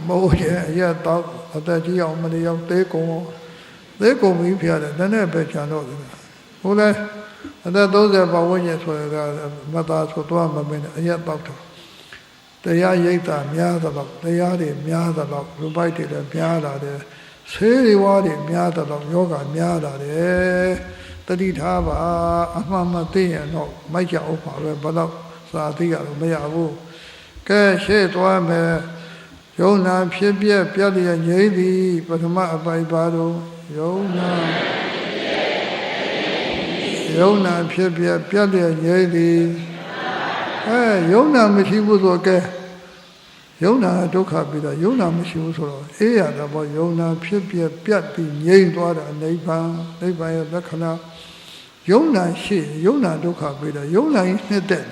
မအိုရဲ့အရက်တော့အသက်ကြီးအောင်မနေအောင်သေးကုန်ပြီဖျားတယ်နည်းနည်းပဲကြာတော့တယ်ဟိုလဲအသက်30ပတ်ဝန်းကျင်ဆိုရတာမသားဆိုတော့မမင်းအရက်တော့တရားရိပ်တာများသလောက်တရားတွေများသလောက်လူပိုက်တွေလည်းများလာတယ်ဆေးတွေဝါးတွေများသလောက်ယောဂများလာတယ်တတိထားပါအမှန်မသိရင်တော့မိုက်ကြအောင်ပါပဲဘယ်တော့စာသိရတော့မရဘူးကဲရှေ့သွားမယ်ယုံနာဖြစ်ပြက်ပြက်လျက်ငြိမ့်သည်ပထမအပိုင်ပါတော့ယုံနာဖြစ်ပြက်ပြက်လျက်ငြိမ့်သည်ယုံနာမရှိဘူးဆိုကဲယုံနာဒုက္ခပြီးတော့ယုံနာမရှိဘူးဆိုတော့အေးရတာပေါ့ယုံနာဖြစ်ပြက်ပြတ်ပြီးငြိမ့်သွားတာနိဗ္ဗာန်ရဲ့လက္ခဏာယ ယုံနာရှိယုံနာဒုက္ခပေးတယ်ယုံနာကြီးနှစ်သက်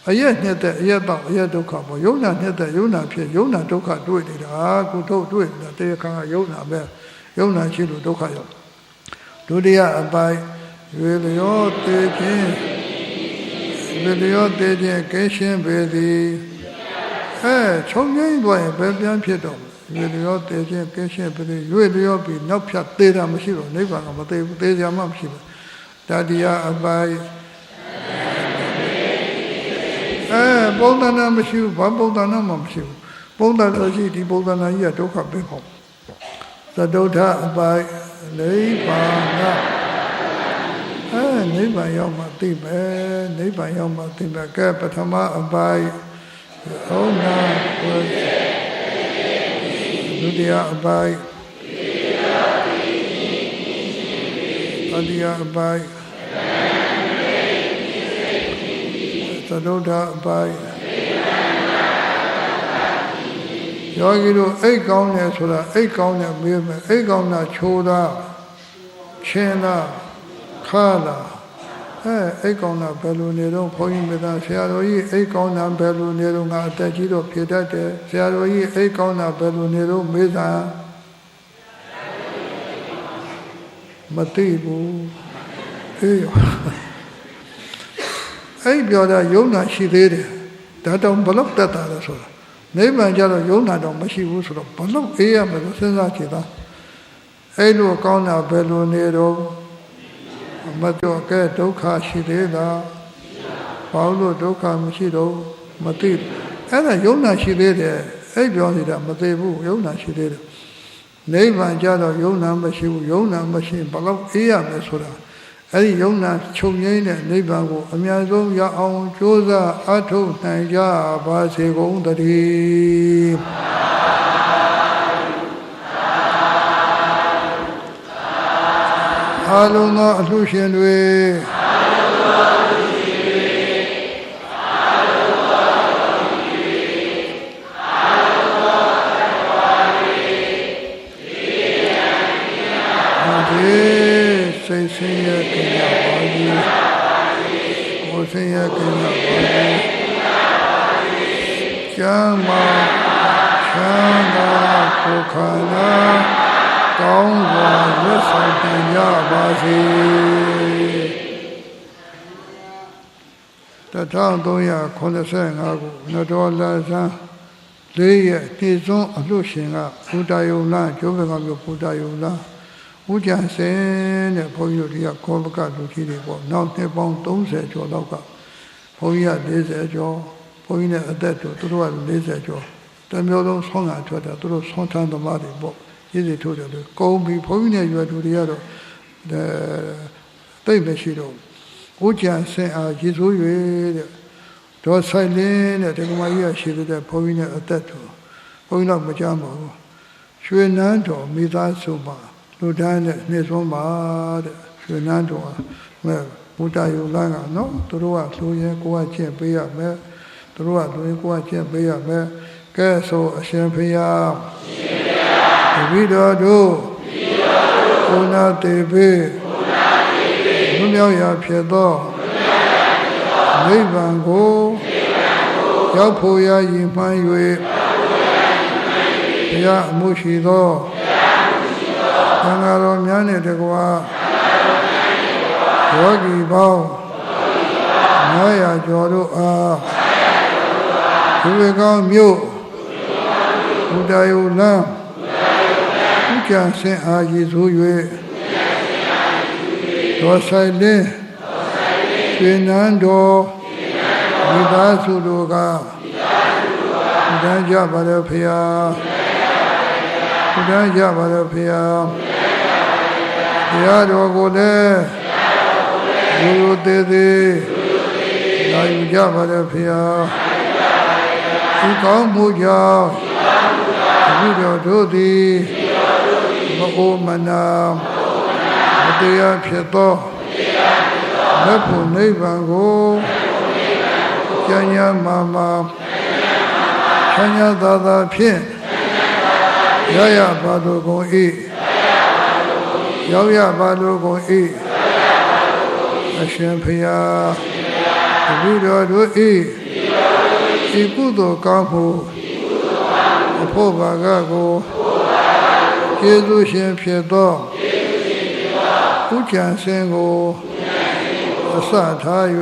အရက်နှစ်သက်အရက်တော့အရက်ဒုက္ခပေါ့ယုံနာနှစ်သက်ယုံနာဖြစ်ယုံနာဒုက္ခတွေ့နေတာကုထုတွေ့နေတာတရားခံကယုံနာပဲယုံနာရှိလို့ဒုက္ခရောက်ဒုတိယအပိုင်းရွေလျောတေခြင်းရွေလျောတေခြင်းကဲရှင်းပေသည်ချုံငိမ့်သွားရင်ပဲပြန်ဖြစ်တော့ရွေလျောတေခြင်းကဲရှင်းပေသည်ရွေလျောပြီးနောက်ဖြတ်သေးတာမရှိတော့နိဗ္ဗာန်ကမသေးဘူးသေးကြမှမရှိဘူးတတိယအပိုင်းပုံသဏ္ဍာန်မရှိဘူးဘာပုံသဏ္ဍာန်မှမရှိဘူးပုံသဏ္ဍာန်ရှိဒီပုံသဏ္ဍာန်ကြီးကဒုက္ခပဲပေါ့သတုထအပိုင်းနိဗ္ဗာန်နိဗ္ဗာန်ရောက်မှသိမယ်နိဗ္ဗာန်ရောက်မှသိမယ်ကဲပထမအပိုင်းဟုတ်နာဒုတိယအပိုင်းတတိယအပိုင်းသတုထအပိုင်းယောဂီတို့အိတ်ကောင်းတယ်ဆိုတာအိတ်ကောင်းတယ်မေးမယ်အိတ်ကောင်းတာချိုးတာချင်းလားခါလားအိတ်ကောင်းတာဘယ်လိုနေတော့ဘုန်းကြီးမြတ်ဆရာတော်ကြီးအိတ်ကောင်းတာဘယ်လိုနေတော့ငါအသက်ကြီးတော့ဖြစ်တတ်တယ်ဆရာတော်ကြီးအိတ်ကောင်းတာဘယ်လိုနေတော့မေးတာမသိဘူးအဲ့ပြောတာယုံနာရှိသေးတယ်ဒါတော့ဘလောက်တက်တာလဲဆိုတာနိဗ္ဗာန်ကျတော့ယုံနာတော့မရှိဘူးဆိုတော့ဘလောက်အေးရမလို့စဉ်းစားကြည့်သားအဲ့လိုကောင်းတာဘယ်လိုနေတော့မတော့ကဲဒုက္ခရှိသေးလားဘာလို့ဒုက္ခမရှိတော့မသိအဲ့ဒါယုံနာရှိသေးတယ်အဲ့ပြောနေတာမသိဘူးယုံနာရှိသေးတယ်နိဗ္ဗာန်ကျတော့ယုံနာမရှိဘူးယုံနာမရှိဘလောက်အေးရမလဲဆိုတာအဲ့ဒီယုံနာချုပ်ငိမ့်တဲ့နိဗ္ဗာန်ကိုအများဆုံးရအောင်ကြိုးစားအထုတ်နိုင်ကြပါစေကုန်သတည်းအားလုံးသောအလှရှင်တွေစိတ်ဆင်းရဲကြပါစေကိုယ်ဆင်းရဲကြပါစေကျမ်းမာချမ်းသာကိုယ်ခန္ဓာကောင်းစွာရွတ်ဆောင်နိုင်ကြပါစေ1385ခုနတော်လာဇန်4ရက်ပြည့်စုံအလှရှင်ကဘုဒ္ဓယုံလားကျိုးဘကမျိုးဘုဒ္ဓယုံလားဦးကျန်စင်တဲ့ဘုန်းကြီးတို့ဒီကကောဘကလူကြီးတွေပေါ့နောက်နှစ်ပေါင်း30ကျော်လောက်ကဘုန်းကြီးက40ကျော်ဘုန်းကြီးနဲ့အသက်တို့သူတို့က40ကျော်တမျိုးလုံးဆောင်းတာထွက်တာသူတို့ဆောင်းထမ်းသမားတွေပေါ့ရည်စည်ထိုးတယ်လို့ကုန်းပြီးဘုန်းကြီးနဲ့ရွယ်သူတွေကတော့တိတ်မရှိတော့ဦးကျန်စင်အားရည်ဆိုး၍တဲ့ဒေါ်ဆိုင်လင်းတဲ့ဒီကမကြီးကရှိတဲ့ဘုန်းကြီးနဲ့အသက်တို့ဘုန်းကြီးတော့မကြမ်းပါဘူးရွှေနန်းတော်မိသားစုမှာလူတိုင်းနဲ့နှိမ့်ဆုံးပါတဲ့ရွှေနန်းတော်မဲ့ဘုဒ္ဓယုံလန်းကနော်သူတို့ကလူရင်ကိုယ်ကကျင့်ပေးရမယ်သူတို့ကလူရင်ကိုယ်ကကျင့်ပေးရမယ်ကဲဆိုအရှင်ဖျားတပည့်တော်တို့ဘုနာတေပေဘုမြောက်ရာဖြစ်သောနိဗ္ဗာန်ကိုရောက်ဖို့ရည်မှန်း၍ဘုရားအမှုရှိသောသံဃာတော်များနဲ့တကွာယောဂီပေါင်း900ကျော်တို့အားဒီဝေကောင်းမြို့ဘုဒ္ဓယုံလမ်းဥက္ကံဆင်အားရည်ဆို၍ဒေါ်ဆိုင်လင်းရွှေနန်းတော်မိသားစုတို့ကတန်းကြပါလေဖေဟာတန်းကြပါလေဖေဟာတရားတော်ကိုလည်းလူလူသေးသေးလာယူကြပါလေဖေဟာဒီကောင်းမှုကြောင့်ဒီတော်တို့သည်မအိုမနာမတရားဖြစ်သောလက်ဖို့နိဗ္ဗာန်ကိုကျမ်းညာမှာချမ်းသာသာဖြင့်ရရပါလိုကုန်၏ရောက်ရပါလိုကုန်၏ ရှင်ဖျားတပည့်တော်တို့ဤကုသိုလ်ကောင်းမှုအဖို့ဘာကကိုကျေးဇူးရှင်ဖြစ်သောဥကြံစင်ကိုအစထား၍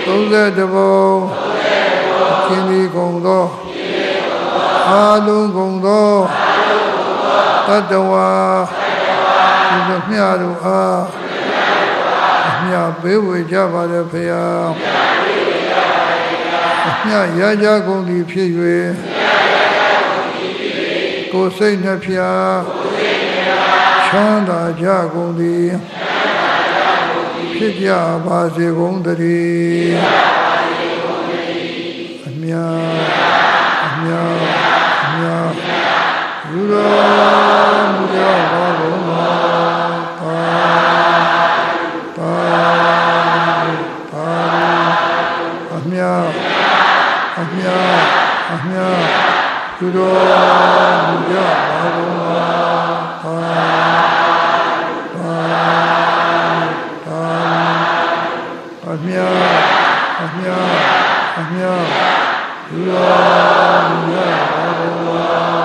32ဘုံကျင်းဒီကုန်သောအာလုံးကုန်သောတတဝါဒီမြတ်တို့အားအမြတ်ပေးဝေကြပါれဖေယအမြတ်ရကြကုန်သည်ဖြစ်၍ကိုယ်စိတ်နှဖျားချမ်းသာကြကုန်သည်ဖြစ်ကြပါစေကုန်သတည်းအမြတ်ယူတော်မူကြပါကုန်ပါအမြတ်ယူတော်မူကြပါကုန်ပါအမြတ်ယူတော်မူကြပါကုန်ပါ